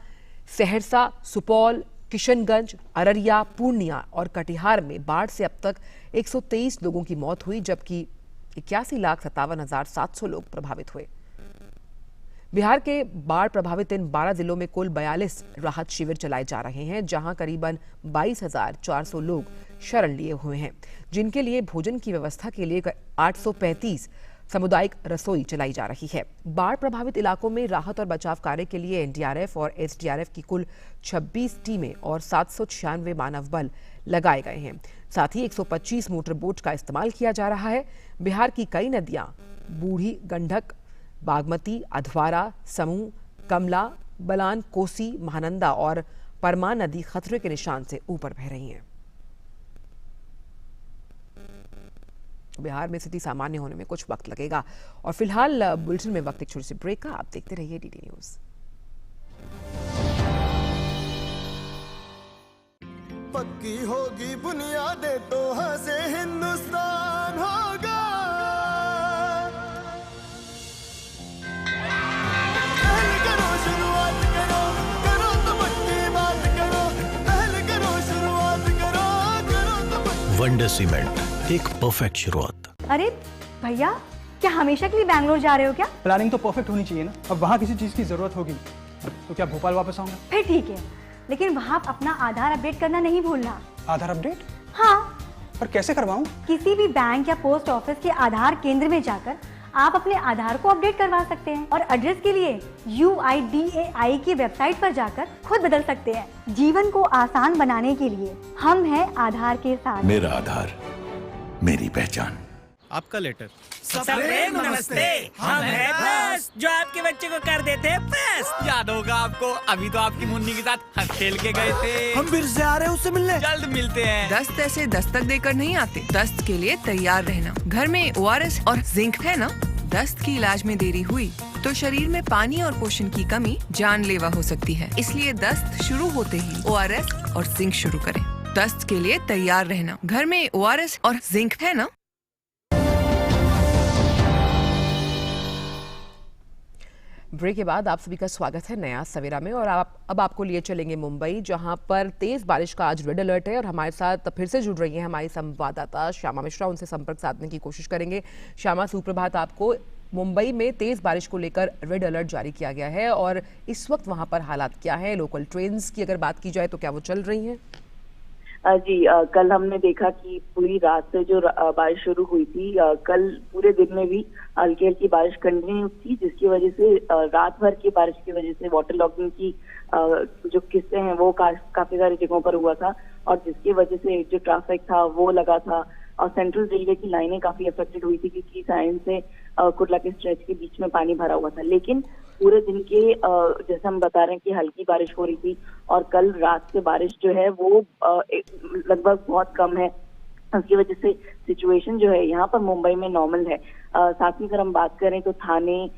सहरसा, सुपौल, किशनगंज, अररिया, पूर्णिया और कटिहार में बाढ़ से अब तक 123 लोगों की मौत हुई, जबकि 81,57,700 लोग प्रभावित हुए। बिहार के बाढ़ प्रभावित इन 12 जिलों में कुल 42 राहत शिविर चलाए जा रहे हैं, जहां करीबन 22,400 लोग शरण लिए हुए हैं, जिनके लिए भोजन की व्यवस्था के लिए 835 सामुदायिक रसोई चलाई जा रही है। बाढ़ प्रभावित इलाकों में राहत और बचाव कार्य के लिए एनडीआरएफ और एसडीआरएफ की कुल 26 टीमें और 796 मानव बल लगाए गए हैं। साथ ही 125 मोटर बोट का इस्तेमाल किया जा रहा है। बिहार की कई नदियां बूढ़ी गंडक, बागमती, अधवारा, समूह, कमला, बलान, कोसी, महानंदा और परमान नदी खतरे के निशान से ऊपर बह रही हैं। बिहार में स्थिति सामान्य होने में कुछ वक्त लगेगा। और फिलहाल बुलेटिन में वक्त एक छोटी सी ब्रेक का। आप देखते रहिए डीडी न्यूज। पक्की होगी बुनियादें तो हंसे हिंदुस्तान होगा। पहले करो शुरुआत करो, करो तो पक्की बात करो। पहले करो शुरुआत करो, करो तो पक्की। वंडर सीमेंट, एक परफेक्ट शुरुआत। अरे भैया, क्या हमेशा के लिए बैंगलोर जा रहे हो क्या? प्लानिंग तो परफेक्ट होनी चाहिए ना। अब वहाँ किसी चीज की जरूरत होगी तो क्या भोपाल वापस आऊंगा? फिर ठीक है, लेकिन वहाँ अपना आधार अपडेट करना नहीं भूलना। आधार अपडेट? हाँ। पर कैसे करवाऊँ? किसी भी बैंक या पोस्ट ऑफिस के आधार केंद्र में जाकर आप अपने आधार को अपडेट करवा सकते हैं और एड्रेस के लिए UIDAI की वेबसाइट पर जाकर खुद बदल सकते हैं। जीवन को आसान बनाने के लिए हम हैं आधार के साथ। मेरा आधार, मेरी पहचान। आपका लेटर। सबसे नमस्ते, हम हैं फर्स्ट, जो आपके बच्चे को कर देते हैं फर्स्ट। याद होगा आपको, अभी तो आपकी मुन्नी के साथ हंस खेल के गए थे। हम फिर से आ रहे हैं उससे मिलने। जल्द मिलते हैं। दस्त ऐसे दस्तक देकर नहीं आते। दस्त के लिए तैयार रहना। घर में ORS और जिंक है ना? दस्त की इलाज में देरी हुई तो शरीर में पानी और पोषण की कमी जानलेवा हो सकती है। इसलिए दस्त शुरू होते ही ORS और जिंक शुरू करें। दस्त के लिए तैयार रहना। घर में ORS और जिंक है ना? ब्रेक के बाद आप सभी का स्वागत है नया सवेरा में। और अब आपको लिए चलेंगे मुंबई, जहां पर तेज बारिश का आज रेड अलर्ट है। और हमारे साथ फिर से जुड़ रही हैं हमारी संवाददाता श्यामा मिश्रा, उनसे संपर्क साधने की कोशिश करेंगे। श्यामा, सुप्रभात आपको। मुंबई में तेज बारिश को लेकर रेड अलर्ट जारी किया गया है और इस वक्त वहां पर हालात क्या है? लोकल ट्रेन्स की अगर बात की जाए तो क्या वो चल रही हैं? जी, कल हमने देखा कि पूरी रात से जो बारिश शुरू हुई थी, कल पूरे दिन में भी हल्की हल्की बारिश कंटिन्यू थी, जिसकी वजह से रात भर की बारिश की वजह से वाटर लॉगिंग की जो किस्से हैं वो काफी सारी जगहों पर हुआ था और जिसकी वजह से जो ट्रैफिक था वो लगा था। और सेंट्रल रेलवे की लाइनें काफी अफेक्टेड हुई थी क्योंकि साइन से कुर्ला के स्ट्रेच के बीच में पानी भरा हुआ था। लेकिन पूरे दिन के जैसे हम बता रहे हैं कि हल्की बारिश हो रही थी और कल रात से बारिश जो है वो लगभग बहुत कम है। उसकी वजह से सिचुएशन जो है यहाँ पर मुंबई में नॉर्मल है। साथ ही अगर हम बात करें तो थाने,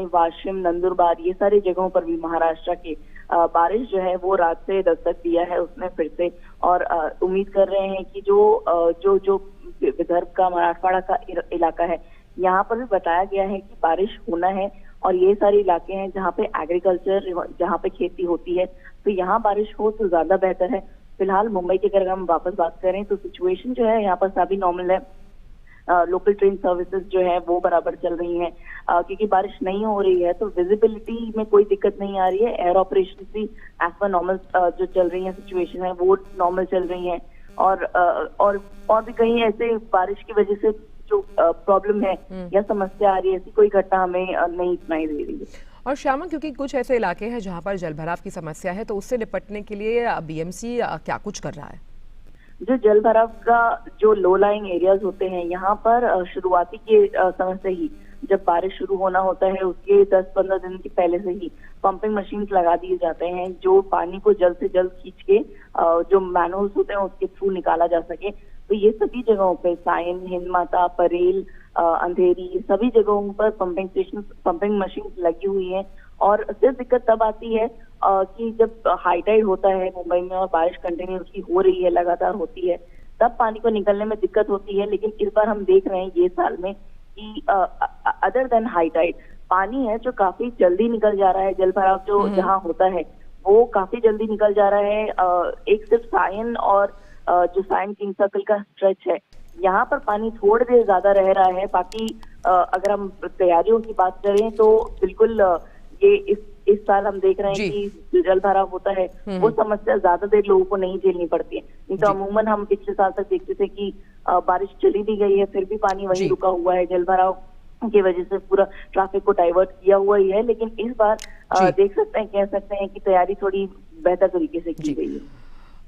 वाशिम, नंदुरबार, ये सारी जगहों पर भी महाराष्ट्र के बारिश जो है वो रात से दस्तक दिया है उसने फिर से। और उम्मीद कर रहे हैं कि जो विदर्भ का, मराठवाड़ा का इलाका है, यहाँ पर भी बताया गया है कि बारिश होना है। और ये सारे इलाके हैं जहाँ पे एग्रीकल्चर, जहाँ पे खेती होती है, तो यहाँ बारिश हो तो ज्यादा बेहतर है। फिलहाल मुंबई की अगर हम वापस बात करें तो सिचुएशन जो है यहाँ पर सभी नॉर्मल है। लोकल ट्रेन सर्विसेज जो है वो बराबर चल रही हैं क्योंकि बारिश नहीं हो रही है तो विजिबिलिटी में कोई दिक्कत नहीं आ रही है। एयर ऑपरेशन भी एज पर नॉर्मल जो चल रही है, सिचुएशन है वो नॉर्मल चल रही है। और भी कहीं ऐसे बारिश की वजह से जो प्रॉब्लम है या समस्या आ रही है, ऐसी कोई घटना हमें नहीं सुनाई दे रही है। और श्यामा, क्योंकि कुछ ऐसे इलाके हैं जहां पर जलभराव की समस्या है, तो उससे निपटने के लिए बीएमसी क्या कुछ कर रहा है? जो जलभराव का जो लो लाइंग एरियाज होते हैं, यहाँ पर शुरुआती के समय से ही जब बारिश शुरू होना होता है उसके 10-15 दिन के पहले से ही पंपिंग मशीन लगा दिए जाते हैं जो पानी को जल्द से जल्द खींच के जो मैनहोल्स होते हैं उसके थ्रू निकाला जा सके। तो ये सभी जगहों पे साइन, हिंदमाता, परेल, अंधेरी, सभी जगहों पर पंपिंग मशीन लगी हुई है। और सिर्फ दिक्कत तब आती है कि जब हाई टाइड होता है मुंबई में और बारिश कंटिन्यूसली हो रही है, लगातार होती है, तब पानी को निकलने में दिक्कत होती है। लेकिन इस बार हम देख रहे हैं ये साल में कि अदर देन हाई टाइड पानी है जो काफी जल्दी निकल जा रहा है। जलभराव जो जहाँ होता है वो काफी जल्दी निकल जा रहा है। एक सिर्फ साइन और जो साइन किंग सर्कल का स्ट्रेच है, यहाँ पर पानी थोड़ी देर ज्यादा रह रहा है। बाकी अगर हम तैयारियों की बात करें तो बिल्कुल ये इस साल हम देख रहे हैं कि जलभराव होता है वो समस्या ज्यादा देर लोगों को नहीं झेलनी पड़ती है। नहीं तो अमूमन हम पिछले साल तक देखते थे कि बारिश चली भी गई है फिर भी पानी वहीं रुका हुआ है, जलभराव की वजह से पूरा ट्रैफिक को डाइवर्ट किया हुआ ही है। लेकिन इस बार देख सकते हैं, कह सकते हैं कि तैयारी थोड़ी बेहतर तरीके से की गई है।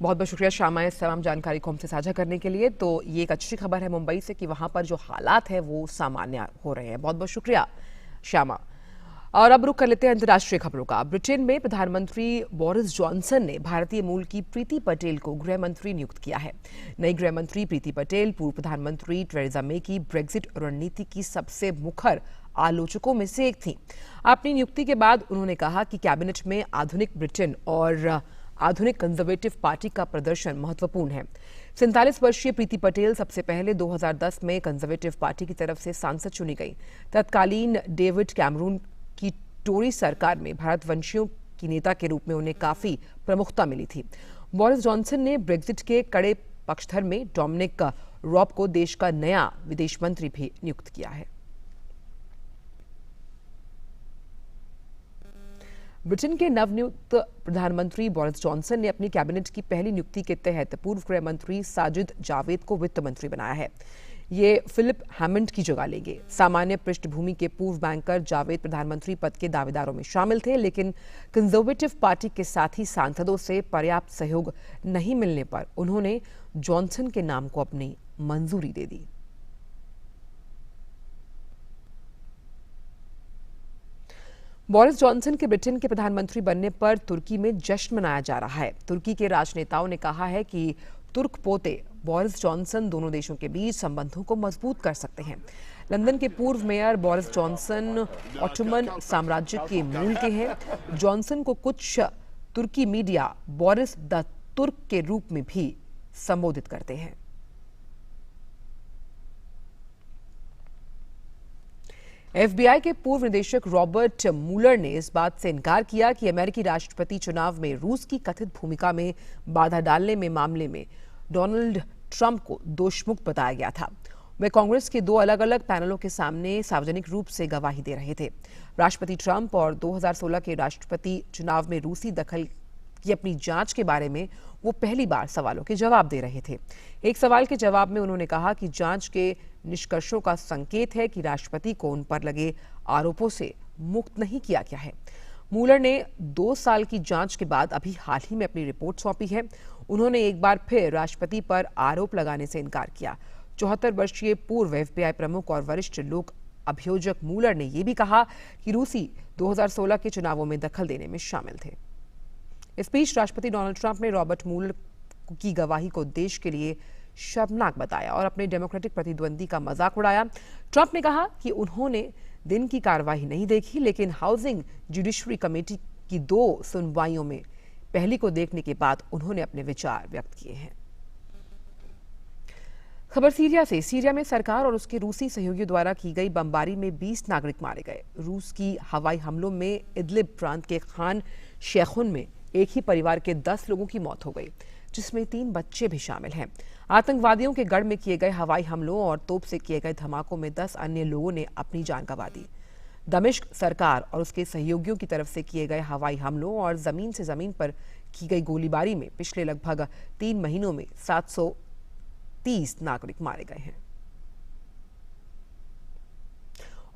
बहुत बहुत शुक्रिया श्यामा इस तमाम जानकारी को हमसे साझा करने के लिए। तो ये एक अच्छी खबर है मुंबई से कि वहां पर जो हालात है वो सामान्य हो रहे हैं। बहुत बहुत शुक्रिया श्यामा। और अब रुख कर लेते हैं अंतर्राष्ट्रीय खबरों का। ब्रिटेन में प्रधानमंत्री बोरिस जॉनसन ने भारतीय मूल की प्रीति पटेल को गृह मंत्री नियुक्त किया है। नई गृह मंत्री प्रीति पटेल पूर्व प्रधानमंत्री टेरेसा मे की ब्रेक्जिट रणनीति की सबसे मुखर आलोचकों में से एक थी। अपनी नियुक्ति के बाद उन्होंने कहा कि कैबिनेट में आधुनिक ब्रिटेन और आधुनिक कंजर्वेटिव पार्टी का प्रदर्शन महत्वपूर्ण है। 47 वर्षीय प्रीति पटेल सबसे पहले 2010 में कंजर्वेटिव पार्टी की तरफ से सांसद चुनी गई। तत्कालीन डेविड कैमरून की टोरी सरकार में भारतवंशियों की नेता के रूप में उन्हें काफी प्रमुखता मिली थी। बोरिस जॉनसन ने ब्रेक्जिट के कड़े पक्षधर में डोमिनिक रॉब को देश का नया विदेश मंत्री भी नियुक्त किया है। ब्रिटेन के नवनियुक्त प्रधानमंत्री बोरिस जॉनसन ने अपनी कैबिनेट की पहली नियुक्ति के तहत पूर्व गृह मंत्री साजिद जावेद को वित्त मंत्री बनाया है। ये फिलिप हैमंड की जगह लेंगे। सामान्य पृष्ठभूमि के पूर्व बैंकर जावेद प्रधानमंत्री पद के दावेदारों में शामिल थे, लेकिन कंजर्वेटिव पार्टी के साथी सांसदों से पर्याप्त सहयोग नहीं मिलने पर उन्होंने जॉनसन के नाम को अपनी मंजूरी दे दी। बोरिस जॉनसन के ब्रिटेन के प्रधानमंत्री बनने पर तुर्की में जश्न मनाया जा रहा है। तुर्की के राजनेताओं ने कहा है कि तुर्क पोते बोरिस जॉनसन दोनों देशों के बीच संबंधों को मजबूत कर सकते हैं। लंदन के पूर्व मेयर बोरिस जॉनसन ऑटोमन साम्राज्य के मूल के हैं। जॉनसन को कुछ तुर्की मीडिया बोरिस द तुर्क के रूप में भी संबोधित करते हैं। एफबीआई के पूर्व निदेशक रॉबर्ट मूलर ने इस बात से इनकार किया कि अमेरिकी राष्ट्रपति चुनाव में रूस की कथित भूमिका में बाधा डालने में मामले में डोनाल्ड ट्रंप को दोषमुक्त बताया गया था। वे कांग्रेस के दो अलग अलग पैनलों के सामने सार्वजनिक रूप से गवाही दे रहे थे। राष्ट्रपति ट्रंप और 2016 के राष्ट्रपति चुनाव में रूसी दखल की अपनी जांच के बारे में वो पहली बार सवालों के जवाब दे रहे थे। एक सवाल के जवाब में उन्होंने कहा कि जांच के निष्कर्षों का संकेत है कि राष्ट्रपति को उन पर लगे आरोपों से मुक्त नहीं किया गया है। मूलर ने 2 साल की जांच के बाद अभी हाल ही में अपनी रिपोर्ट सौंपी है। उन्होंने एक बार फिर राष्ट्रपति पर आरोप लगाने से इनकार किया। 74 वर्षीय पूर्व एफबीआई प्रमुख और वरिष्ठ लोक अभियोजक मूलर ने यह भी कहा कि रूसी 2016 के चुनावों में दखल देने में शामिल थे। इस बीच राष्ट्रपति डोनाल्ड ट्रंप ने रॉबर्ट मूलर की गवाही को देश के लिए शर्मनाक बताया और अपने डेमोक्रेटिक प्रतिद्वंदी का मजाक उड़ाया। ट्रंप ने कहा कि उन्होंने दिन की कार्रवाई नहीं देखी, लेकिन हाउसिंग जुडिशरी कमेटी की 2 सुनवाइयों में पहली को देखने के बाद उन्होंने अपने विचार व्यक्त किए हैं। खबर सीरिया से। सीरिया में सरकार और उसके रूसी सहयोगियों द्वारा की गई बमबारी में 20 नागरिक मारे गए। रूस की हवाई हमलों में इदलिब प्रांत के खान शेखुन में एक ही परिवार के 10 लोगों की मौत हो गई, जिसमें 3 बच्चे भी शामिल हैं। आतंकवादियों के गढ़ में किए गए हवाई हमलों और तोप से किए गए धमाकों में 10 अन्य लोगों ने अपनी जान गंवा दी। दमिश्क सरकार और उसके सहयोगियों की तरफ से किए गए हवाई हमलों और जमीन से जमीन पर की गई गोलीबारी में पिछले लगभग 3 महीनों में 730 नागरिक मारे गए हैं।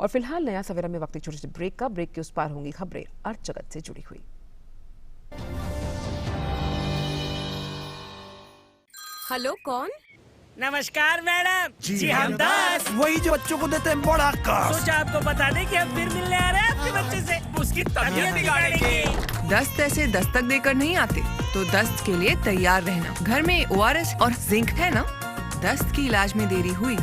और फिलहाल नया सवेरा में वक्त एक छोटे से ब्रेक का। ब्रेक के उस पार होंगी खबरें अर्थ जगत से जुड़ी हुई। हेलो, कौन? नमस्कार मैडम जी हम 10 वही जो बच्चों को देते हैं बड़ा काश। सोचा आपको बता दें कि हम फिर मिलने आ रहे हैं आपके बच्चे से। उसकी तबीयत बिगाड़ेंगे। दस्त ऐसे दस्तक देकर नहीं आते, तो दस्त के लिए तैयार रहना। घर में ORS और जिंक है ना? दस्त की इलाज में देरी हुई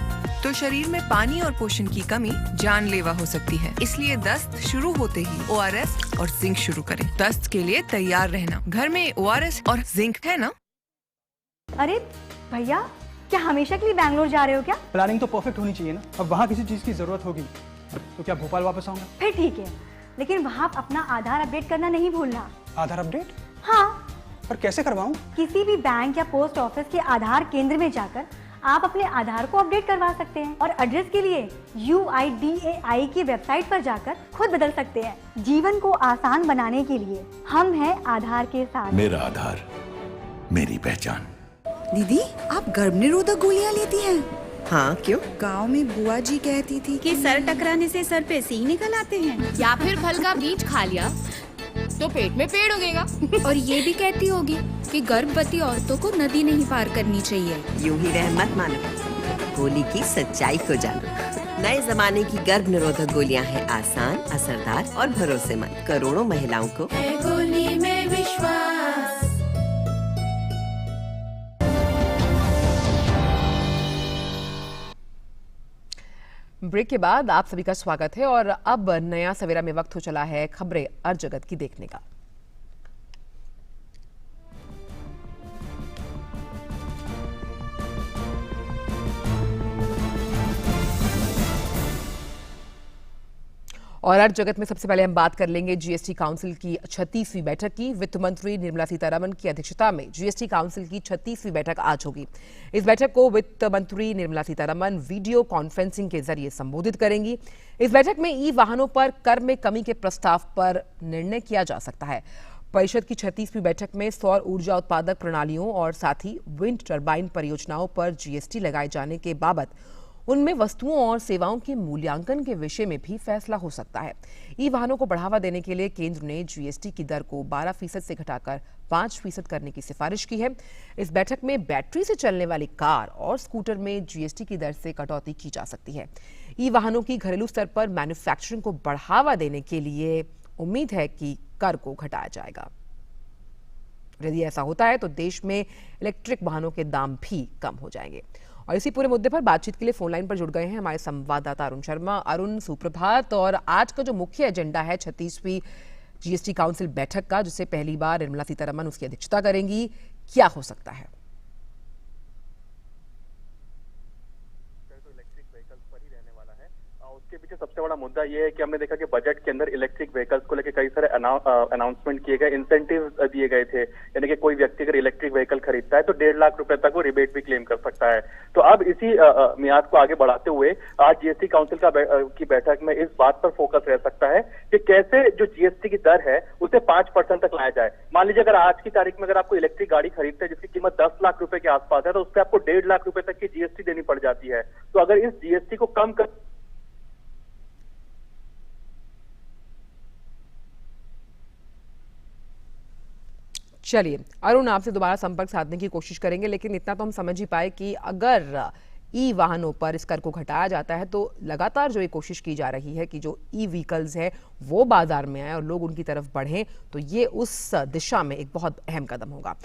तो शरीर में पानी और पोषण की कमी जानलेवा हो सकती है। इसलिए दस्त शुरू होते ही ORS और जिंक शुरू करें। दस्त के लिए तैयार रहना। घर में ORS और जिंक है ना? अरे भैया, क्या हमेशा के लिए बैंगलोर जा रहे हो क्या? प्लानिंग तो परफेक्ट होनी चाहिए ना। अब वहाँ किसी चीज़ की ज़रूरत होगी तो क्या भोपाल वापस आऊँगा? फिर ठीक है, लेकिन वहाँ अपना आधार अपडेट करना नहीं भूलना। आधार अपडेट? हाँ। पर कैसे करवाऊँ? किसी भी बैंक या पोस्ट ऑफिस के आधार केंद्र में जाकर आप अपने आधार को अपडेट करवा सकते हैं और एड्रेस के लिए UIDAI की वेबसाइट पर जाकर खुद बदल सकते हैं। जीवन को आसान बनाने के लिए हम हैं आधार के साथ। मेरा आधार, मेरी पहचान। दीदी, आप गर्भ निरोधक गोलियां लेती हैं? हाँ, क्यों? गांव में बुआ जी कहती थी कि सर टकराने से सर पे सींग निकल आते हैं। या फिर फल का बीज खा लिया तो पेट में पेड़ उगेगा। और ये भी कहती होगी कि गर्भवती औरतों को नदी नहीं पार करनी चाहिए। यूं ही रह मत मानो, गोली की सच्चाई को जानो। नए जमाने की गर्भ निरोधक गोलियां हैं आसान, असरदार और भरोसेमंद। करोड़ों महिलाओं को है गोली में विश्वास। ब्रेक के बाद आप सभी का स्वागत है और अब नया सवेरा में वक्त हो चला है खबरें अर्थ जगत की देखने का। और अर्थ जगत में सबसे पहले हम बात कर लेंगे जीएसटी काउंसिल की 36वीं बैठक की। वित्त मंत्री निर्मला सीतारमण की अध्यक्षता में जीएसटी काउंसिल की 36वीं बैठक आज होगी। इस बैठक को वित्त मंत्री निर्मला सीतारमण वीडियो कॉन्फ्रेंसिंग के जरिए संबोधित करेंगी। इस बैठक में ई वाहनों पर कर में कमी के प्रस्ताव पर निर्णय किया जा सकता है। परिषद की 36वीं बैठक में सौर ऊर्जा उत्पादक प्रणालियों और साथ ही विंड टर्बाइन परियोजनाओं पर जीएसटी लगाए जाने के बाबत उनमें वस्तुओं और सेवाओं के मूल्यांकन के विषय में भी फैसला हो सकता है। ई वाहनों को बढ़ावा देने के लिए केंद्र ने जीएसटी की दर को 12% से घटाकर 5% करने की सिफारिश की है। इस बैठक में बैटरी से चलने वाली कार और स्कूटर में जीएसटी की दर से कटौती की जा सकती है। ई वाहनों की घरेलू स्तर पर मैन्युफैक्चरिंग को बढ़ावा देने के लिए उम्मीद है कि कर को घटाया जाएगा। यदि ऐसा होता है तो देश में इलेक्ट्रिक वाहनों के दाम भी कम हो जाएंगे। और इसी पूरे मुद्दे पर बातचीत के लिए फोन लाइन पर जुड़ गए हैं हमारे संवाददाता अरुण शर्मा। अरुण, सुप्रभात। और आज का जो मुख्य एजेंडा है 36वीं जीएसटी काउंसिल बैठक का, जिसे पहली बार निर्मला सीतारमण उसकी अध्यक्षता करेंगी, क्या हो सकता है? तो इलेक्ट्रिक व्हीकल्स पर ही रहने वाला है उसके पीछे सबसे बड़ा मुद्दा ये है कि हमने देखा कि बजट के अंदर इलेक्ट्रिक व्हीकल्स को लेकर कई सारे अनाउंसमेंट किए गए, इंसेंटिव दिए गए थे। यानी कि कोई व्यक्ति अगर इलेक्ट्रिक व्हीकल खरीदता है तो 1.5 लाख रुपए तक वो रिबेट भी क्लेम कर सकता है। तो अब इसी मियाद को आगे बढ़ाते हुए आज जीएसटी काउंसिल की बैठक में इस बात पर फोकस रह सकता है कि कैसे जो जीएसटी की दर है उसे 5% तक लाया जाए। मान लीजिए अगर आज की तारीख में अगर आपको इलेक्ट्रिक गाड़ी खरीदते हैं जिसकी कीमत 10 लाख रुपए के आसपास है तो उस पर आपको 1.5 लाख रुपए तक की जीएसटी देनी पड़ जाती है। तो अगर इस जीएसटी को कम कर चलिए अरुण, आपसे दोबारा संपर्क साधने की कोशिश करेंगे, लेकिन इतना तो हम समझ ही पाए कि अगर ई वाहनों पर इस कर को घटाया जाता है तो लगातार जो ये कोशिश की जा रही है कि जो ई व्हीकल्स है वो बाजार में आए और लोग उनकी तरफ बढ़ें, तो ये उस दिशा में एक बहुत अहम कदम होगा।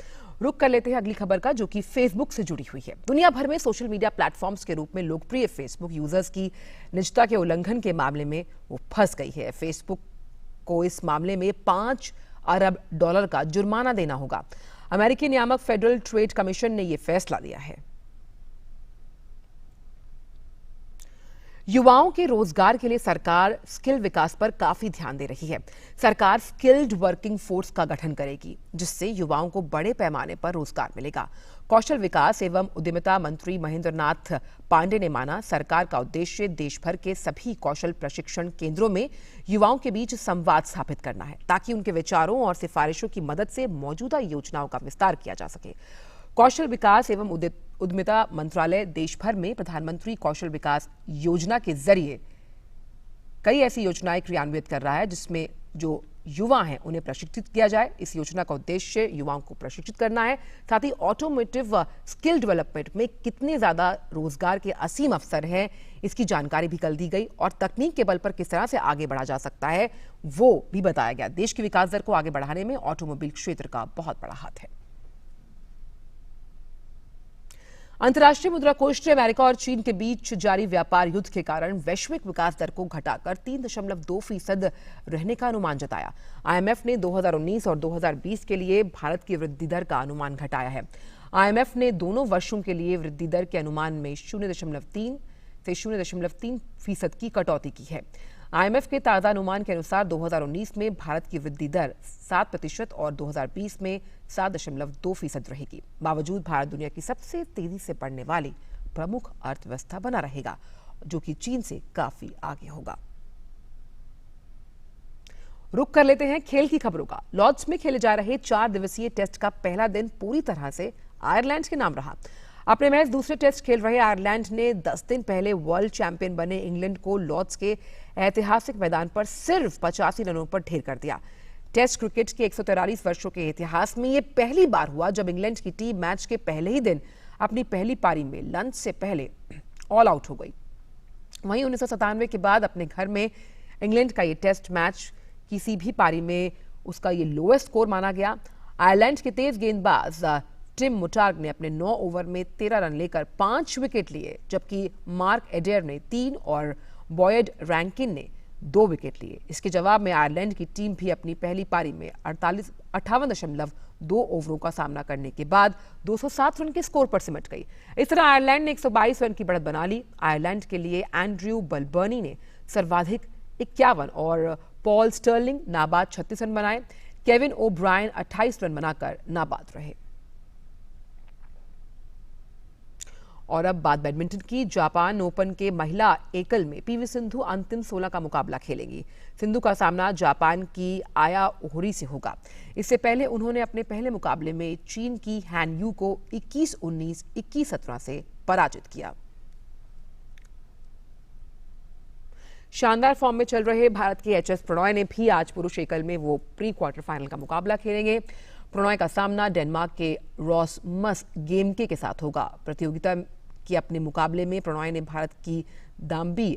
रुक कर लेते हैं अगली खबर का, जो कि फेसबुक से जुड़ी हुई है। दुनिया भर में सोशल मीडिया प्लेटफॉर्म्स के रूप में लोकप्रिय फेसबुक यूजर्स की निजता के उल्लंघन के मामले में वो फंस गई है। फेसबुक को इस मामले में 5 अरब डॉलर का जुर्माना देना होगा। अमेरिकी नियामक फेडरल ट्रेड कमीशन ने यह फैसला लिया है। युवाओं के रोजगार के लिए सरकार स्किल विकास पर काफी ध्यान दे रही है। सरकार स्किल्ड वर्किंग फोर्स का गठन करेगी, जिससे युवाओं को बड़े पैमाने पर रोजगार मिलेगा। कौशल विकास एवं उद्यमिता मंत्री महेंद्र नाथ पांडे ने माना, सरकार का उद्देश्य देश भर के सभी कौशल प्रशिक्षण केंद्रों में युवाओं के बीच संवाद स्थापित करना है, ताकि उनके विचारों और सिफारिशों की मदद से मौजूदा योजनाओं का विस्तार किया जा सके। कौशल विकास एवं उद्यमिता मंत्रालय देश भर में प्रधानमंत्री कौशल विकास योजना के जरिए कई ऐसी योजनाएं क्रियान्वित कर रहा है, जिसमें जो युवा हैं उन्हें प्रशिक्षित किया जाए। इस योजना का उद्देश्य युवाओं को प्रशिक्षित करना है। साथ ही ऑटोमोटिव स्किल डेवलपमेंट में कितने ज्यादा रोजगार के असीम अवसर हैं, इसकी जानकारी भी कल दी गई और तकनीक के बल पर किस तरह से आगे बढ़ा जा सकता है वो भी बताया गया। देश की विकास दर को आगे बढ़ाने में ऑटोमोबाइल क्षेत्र का बहुत बड़ा हाथ है। अंतर्राष्ट्रीय मुद्रा कोष ने अमेरिका और चीन के बीच जारी व्यापार युद्ध के कारण वैश्विक विकास दर को घटाकर 3.2% रहने का अनुमान जताया। आईएमएफ ने 2019 और 2020 के लिए भारत की वृद्धि दर का अनुमान घटाया है। आईएमएफ ने दोनों वर्षों के लिए वृद्धि दर के अनुमान में 0.3 से 0.3% की कटौती की है। आईएमएफ के ताजा अनुमान के अनुसार 2019 में भारत की वृद्धि दर 7% और 2020 में 7.2% रहेगी। बावजूद भारत दुनिया की सबसे तेजी से बढ़ने वाली प्रमुख अर्थव्यवस्था बना रहेगा, जो कि चीन से काफी आगे होगा। रुक कर लेते हैं खेल की खबरों का। लॉर्ड्स में खेले जा रहे 4 दिवसीय टेस्ट का पहला दिन पूरी तरह से आयरलैंड के नाम रहा। अपने मैच दूसरे टेस्ट खेल रहे आयरलैंड ने 10 दिन पहले वर्ल्ड चैंपियन बने इंग्लैंड को लॉर्ड्स के ऐतिहासिक मैदान पर सिर्फ 85 रनों पर ढेर कर दिया। टेस्ट क्रिकेट के 143 वर्षों के इतिहास में यह पहली बार हुआ जब इंग्लैंड की टीम मैच के पहले ही दिन अपनी पहली पारी में लंच से पहले ऑल आउट हो गई। वहीं 1997 के बाद अपने घर में इंग्लैंड का ये टेस्ट मैच किसी भी पारी में उसका ये लोएस्ट स्कोर माना गया। आयरलैंड के तेज गेंदबाज टिम मुटार्ग ने अपने 9 ओवर में 13 रन लेकर 5 विकेट लिए, जबकि मार्क एडेयर ने 3 और बॉयड रैंकिन ने 2 विकेट लिए। इसके जवाब में आयरलैंड की टीम भी अपनी पहली पारी में 58.2 ओवरों का सामना करने के बाद 207 रन के स्कोर पर सिमट गई। इस तरह आयरलैंड ने 122 रन की बढ़त बना ली। आयरलैंड के लिए एंड्रयू बलबर्नी ने सर्वाधिक 51 और पॉल स्टर्लिंग नाबाद 36 रन बनाए। केविन ओब्रायन 28 रन बनाकर नाबाद रहे। और अब बात बैडमिंटन की। जापान ओपन के महिला एकल में पीवी सिंधु अंतिम 16 का मुकाबला खेलेंगी। सिंधु का सामना जापान की आया ओहरी से होगा। इससे पहले उन्होंने अपने पहले मुकाबले में चीन की हैन यू को 21-19, 21-17 से पराजित किया। शानदार फॉर्म में चल रहे भारत के एचएस प्रणॉय ने भी आज पुरुष एकल में वो प्री क्वार्टर फाइनल का मुकाबला खेलेंगे। प्रणॉय का सामना डेनमार्क के रॉसमस गेमके के साथ होगा। प्रतियोगिता के अपने मुकाबले में प्रणॉय ने भारत की दाम्बी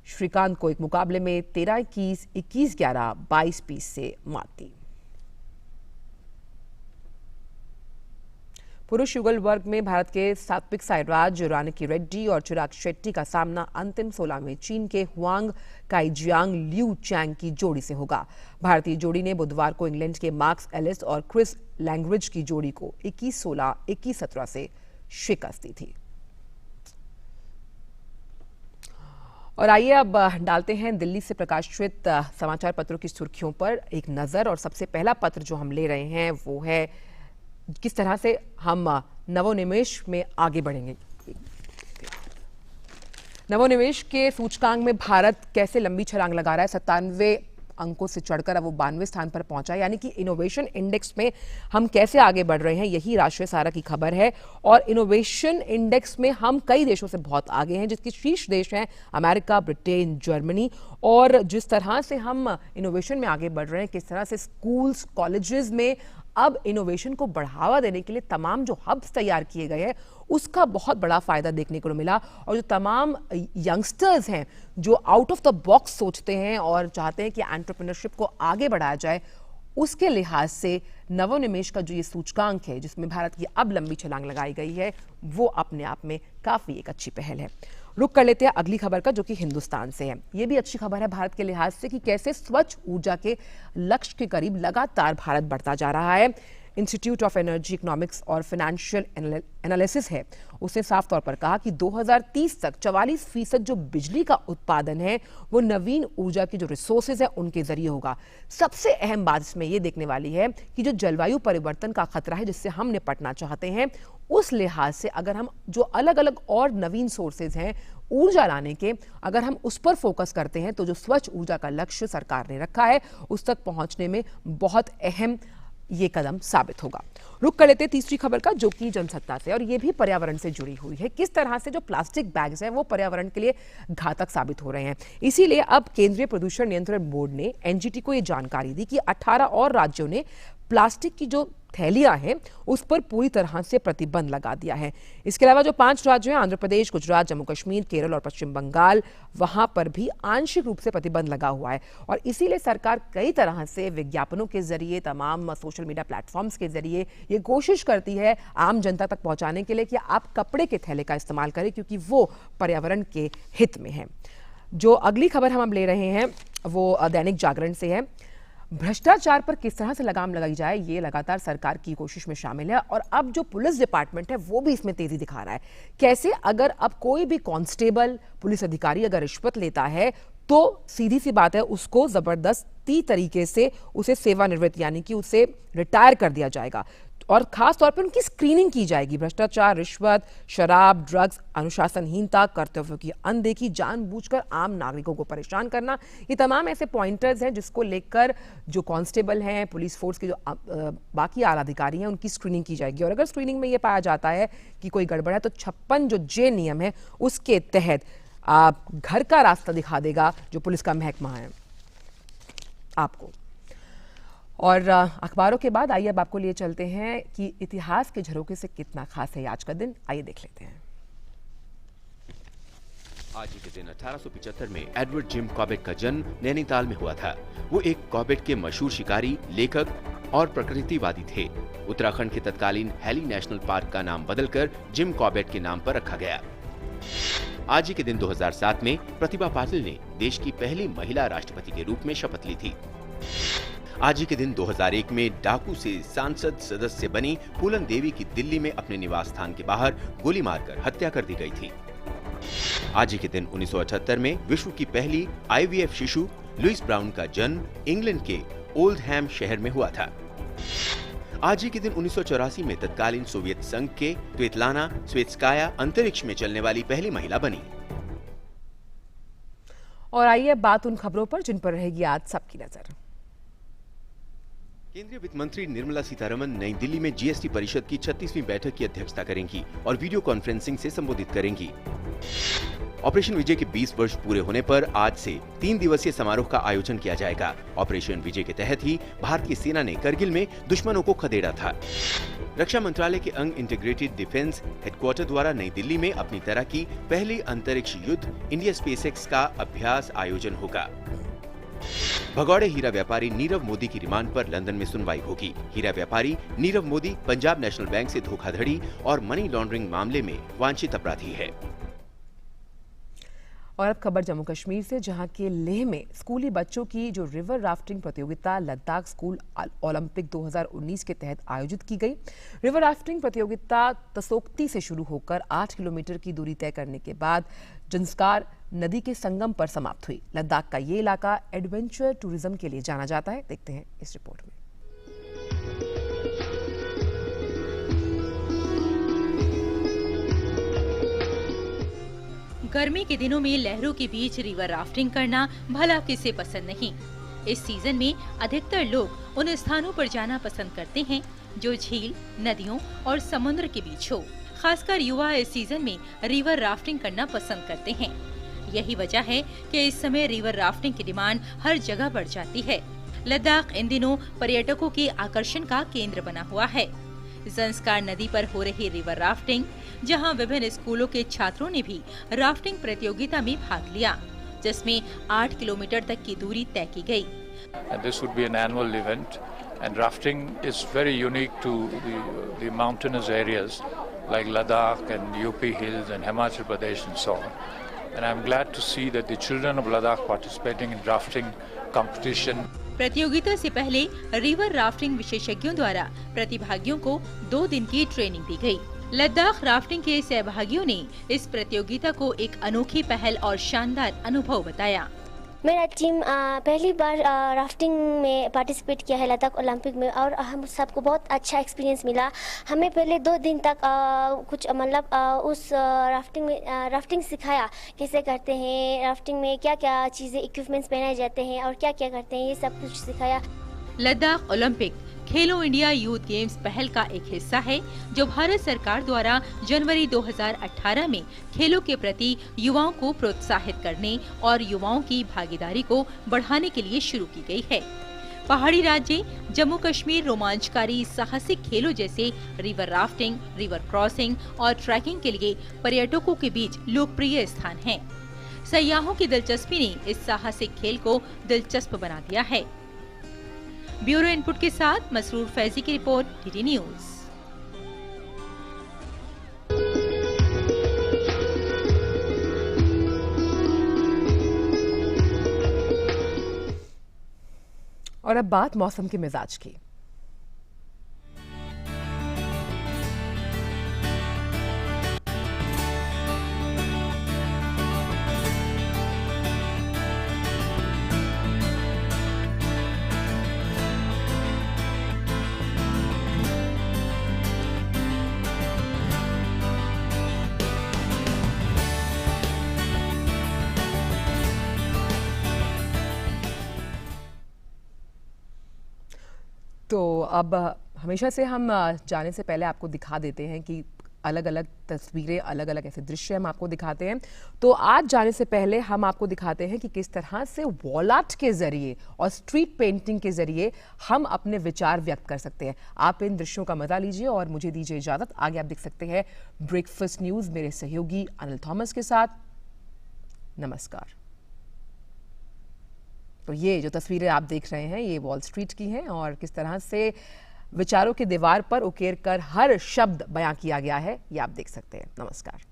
श्रीकांत को एक मुकाबले में 13-21, 21-11, 22-20 से मात दी। पुरुष युगल वर्ग में भारत के सात्विक साईराज, रानिकी रेड्डी और चिराग शेट्टी का सामना अंतिम 16 में चीन के हुआंग काईजियांग लिू चैंग की जोड़ी से होगा। भारतीय जोड़ी ने बुधवार को इंग्लैंड के मार्क्स एलिस और क्रिस लैंग्रिज की जोड़ी को 21-16, 21-17 से शिकस्त दी थी। और आइए अब डालते हैं दिल्ली से प्रकाशित समाचार पत्रों की सुर्खियों पर एक नजर। और सबसे पहला पत्र जो हम ले रहे हैं वो है किस तरह से हम नवोन्मेष में आगे बढ़ेंगे। नवोन्मेष के सूचकांक में भारत कैसे लंबी छलांग लगा रहा है। 97 अंकों से चढ़कर अब वो 92 स्थान पर पहुंचा है, यानी कि इनोवेशन इंडेक्स में हम कैसे आगे बढ़ रहे हैं, यही राष्ट्रीय सहारा की खबर है। और इनोवेशन इंडेक्स में हम कई देशों से बहुत आगे हैं, जिसके शीर्ष देश हैं अमेरिका, ब्रिटेन, जर्मनी। और जिस तरह से हम इनोवेशन में आगे बढ़ रहे हैं, किस तरह से स्कूल्स, कॉलेजेस में अब इनोवेशन को बढ़ावा देने के लिए तमाम जो हब्स तैयार किए गए हैं, उसका बहुत बड़ा फायदा देखने को मिला। और जो तमाम यंगस्टर्स हैं जो आउट ऑफ द बॉक्स सोचते हैं और चाहते हैं कि एंटरप्रेन्योरशिप को आगे बढ़ाया जाए, उसके लिहाज से नवोन्मेष का जो ये सूचकांक है जिसमें भारत की अब लंबी छलांग लगाई गई है, वो अपने आप में काफी एक अच्छी पहल है। रुक कर लेते हैं अगली खबर का, जो कि हिंदुस्तान से है। ये भी अच्छी खबर है भारत के लिहाज से कि कैसे स्वच्छ ऊर्जा के लक्ष्य के करीब लगातार भारत बढ़ता जा रहा है। इंस्टीट्यूट ऑफ एनर्जी इकोनॉमिक्स और फाइनेंशियल एनालिसिस है, उसने साफ तौर पर कहा कि 2030 तक 44% जो बिजली का उत्पादन है वो नवीन ऊर्जा की जो रिसोर्सेज है उनके जरिए होगा। सबसे अहम बात इसमें ये देखने वाली है कि जो जलवायु परिवर्तन का खतरा है जिससे हम निपटना चाहते हैं, उस लिहाज से अगर हम जो अलग अलग और नवीन सोर्सेज हैं ऊर्जा लाने के, अगर हम उस पर फोकस करते हैं तो जो स्वच्छ ऊर्जा का लक्ष्य सरकार ने रखा है उस तक पहुंचने में बहुत अहम ये कदम साबित होगा। रुक कर लेते तीसरी खबर का, जो कि जनसत्ता से, और ये भी पर्यावरण से जुड़ी हुई है। किस तरह से जो प्लास्टिक बैग्स हैं वो पर्यावरण के लिए घातक साबित हो रहे हैं। इसीलिए अब केंद्रीय प्रदूषण नियंत्रण बोर्ड ने एनजीटी को ये जानकारी दी कि 18 और राज्यों ने प्लास्टिक की जो थैलियां हैं उस पर पूरी तरह से प्रतिबंध लगा दिया है। इसके अलावा जो 5 राज्य हैं, आंध्र प्रदेश, गुजरात, जम्मू कश्मीर, केरल और पश्चिम बंगाल, वहां पर भी आंशिक रूप से प्रतिबंध लगा हुआ है। और इसीलिए सरकार कई तरह से विज्ञापनों के जरिए, तमाम सोशल मीडिया प्लेटफॉर्म्स के जरिए ये कोशिश करती है आम जनता तक पहुंचाने के लिए कि आप कपड़े के थैले का इस्तेमाल करें, क्योंकि वो पर्यावरण के हित में है। जो अगली खबर हम ले रहे हैं वो दैनिक जागरण से है। भ्रष्टाचार पर किस तरह से लगाम लगाई जाए, ये लगातार सरकार की कोशिश में शामिल है। और अब जो पुलिस डिपार्टमेंट है वो भी इसमें तेजी दिखा रहा है। कैसे, अगर अब कोई भी कांस्टेबल, पुलिस अधिकारी अगर रिश्वत लेता है तो सीधी सी बात है उसको जबरदस्ती तरीके से उसे सेवानिवृत्त यानी कि उसे रिटायर कर दिया जाएगा। और खास तौर पर उनकी स्क्रीनिंग की जाएगी। भ्रष्टाचार, रिश्वत, शराब, ड्रग्स, अनुशासनहीनता, कर्तव्यों की अनदेखी, जानबूझकर आम नागरिकों को परेशान करना, ये तमाम ऐसे पॉइंटर्स हैं जिसको लेकर जो कांस्टेबल हैं, पुलिस फोर्स के जो बाकी आला अधिकारी हैं, उनकी स्क्रीनिंग की जाएगी। और अगर स्क्रीनिंग में ये पाया जाता है कि कोई गड़बड़ है तो 56 जो जे नियम है उसके तहत घर का रास्ता दिखा देगा जो पुलिस का महकमा है आपको। और अखबारों के बाद आइए अब आपको लिए चलते हैं कि इतिहास के झरोखे से कितना खास है आज का दिन, आइए देख लेते हैं। आज के दिन 1875 में एडवर्ड जिम कॉबेट का जन्म नैनीताल में हुआ था। वो एक कॉबेट के मशहूर शिकारी, लेखक और प्रकृतिवादी थे। उत्तराखंड के तत्कालीन हेली नेशनल पार्क का नाम बदलकर जिम कॉबेट के नाम पर रखा गया। आज ही के दिन 2007 में प्रतिभा पाटिल ने देश की पहली महिला राष्ट्रपति के रूप में शपथ ली थी। आज ही के दिन 2001 में डाकू से सांसद सदस्य बनी फूलन देवी की दिल्ली में अपने निवास स्थान के बाहर गोली मारकर हत्या कर दी गई थी। आज ही के दिन 1978 में विश्व की पहली IVF शिशु लुइस ब्राउन का जन्म इंग्लैंड के ओल्डहैम शहर में हुआ था। आज ही के दिन 1984 में तत्कालीन सोवियत संघ के स्वेतलाना स्वेत्स्काया अंतरिक्ष में चलने वाली पहली महिला बनी। और आइए बात उन खबरों पर जिन पर रहेगी आज सबकी नजर। केंद्रीय वित्त मंत्री निर्मला सीतारमण नई दिल्ली में GST परिषद की 36वीं बैठक की अध्यक्षता करेंगी और वीडियो कॉन्फ्रेंसिंग से संबोधित करेंगी। ऑपरेशन विजय के 20 वर्ष पूरे होने पर आज से 3 दिवसीय समारोह का आयोजन किया जाएगा। ऑपरेशन विजय के तहत ही भारतीय सेना ने करगिल में दुश्मनों को खदेड़ा था। रक्षा मंत्रालय के अंग इंटीग्रेटेड डिफेंस हेडक्वार्टर द्वारा नई दिल्ली में अपनी तरह की पहली अंतरिक्ष युद्ध इंडिया स्पेसएक्स का अभ्यास आयोजन होगा। भगौड़े हीरा व्यापारी नीरव मोदी की रिमांड पर लंदन में सुनवाई होगी। हीरा व्यापारी नीरव मोदी पंजाब नेशनल बैंक से धोखाधड़ी और मनी लॉन्ड्रिंग मामले में वांछित अपराधी है। और अब खबर जम्मू कश्मीर से, जहां के लेह में स्कूली बच्चों की जो रिवर राफ्टिंग प्रतियोगिता लद्दाख स्कूल ओलंपिक 2019 के तहत आयोजित की गई। रिवर राफ्टिंग प्रतियोगिता तसोक्ती से शुरू होकर 8 किलोमीटर की दूरी तय करने के बाद जंस्कार नदी के संगम पर समाप्त हुई। लद्दाख का ये इलाका एडवेंचर टूरिज्म के लिए जाना जाता है। देखते हैं इस रिपोर्ट में। गर्मी के दिनों में लहरों के बीच रिवर राफ्टिंग करना भला किसे पसंद नहीं। इस सीजन में अधिकतर लोग उन स्थानों पर जाना पसंद करते हैं जो झील, नदियों और समुद्र के बीच हो। खासकर युवा इस सीजन में रिवर राफ्टिंग करना पसंद करते हैं। यही वजह है कि इस समय रिवर राफ्टिंग की डिमांड हर जगह बढ़ जाती है। लद्दाख इन दिनों पर्यटकों के आकर्षण का केंद्र बना हुआ है। ज़ंस्कार नदी पर हो रही रिवर राफ्टिंग, जहां विभिन्न स्कूलों के छात्रों ने भी राफ्टिंग प्रतियोगिता में भाग लिया, जिसमें 8 किलोमीटर तक की दूरी तय की गई। This would be an annual event, and rafting is very unique to the mountainous areas like Ladakh and UP Hills and Himachal Pradesh and so on. And I'm glad to see that the children of Ladakh participating in rafting competition. प्रतियोगिता से पहले river rafting विशेषज्ञों द्वारा प्रतिभागियों को 2 दिन की training दी गई। लद्दाख राफ्टिंग के सहभागियों ने इस प्रतियोगिता को एक अनोखी पहल और शानदार अनुभव बताया। मेरा टीम पहली बार राफ्टिंग में पार्टिसिपेट किया है लद्दाख ओलंपिक में, और हम सबको बहुत अच्छा एक्सपीरियंस मिला। हमें पहले 2 दिन तक कुछ मतलब उस राफ्टिंग सिखाया, कैसे करते हैं, राफ्टिंग में क्या क्या चीज़ें इक्विपमेंट्स पहनाए जाते हैं और क्या क्या करते हैं, ये सब कुछ सिखाया। लद्दाख ओलंपिक खेलो इंडिया यूथ गेम्स पहल का एक हिस्सा है, जो भारत सरकार द्वारा जनवरी 2018 में खेलों के प्रति युवाओं को प्रोत्साहित करने और युवाओं की भागीदारी को बढ़ाने के लिए शुरू की गई है। पहाड़ी राज्य जम्मू कश्मीर रोमांचकारी साहसिक खेलों जैसे रिवर राफ्टिंग, रिवर क्रॉसिंग और ट्रैकिंग के लिए पर्यटकों के बीच लोकप्रिय स्थान है। सयाहों की दिलचस्पी ने इस साहसिक खेल को दिलचस्प बना दिया है। ब्यूरो इनपुट के साथ मसरूर फैजी की रिपोर्ट, डीडी न्यूज। और अब बात मौसम के मिजाज की। तो अब हमेशा से हम जाने से पहले आपको दिखा देते हैं कि अलग अलग तस्वीरें, अलग अलग ऐसे दृश्य हम आपको दिखाते हैं। तो आज जाने से पहले हम आपको दिखाते हैं कि किस तरह से वॉल आर्ट के जरिए और स्ट्रीट पेंटिंग के जरिए हम अपने विचार व्यक्त कर सकते हैं। आप इन दृश्यों का मजा लीजिए और मुझे दीजिए इजाजत। आगे आप देख सकते हैं ब्रेकफास्ट न्यूज मेरे सहयोगी अनिल थॉमस के साथ। नमस्कार। तो ये जो तस्वीरें आप देख रहे हैं ये वॉल स्ट्रीट की हैं और किस तरह से विचारों की दीवार पर उकेर कर हर शब्द बयां किया गया है ये आप देख सकते हैं। नमस्कार।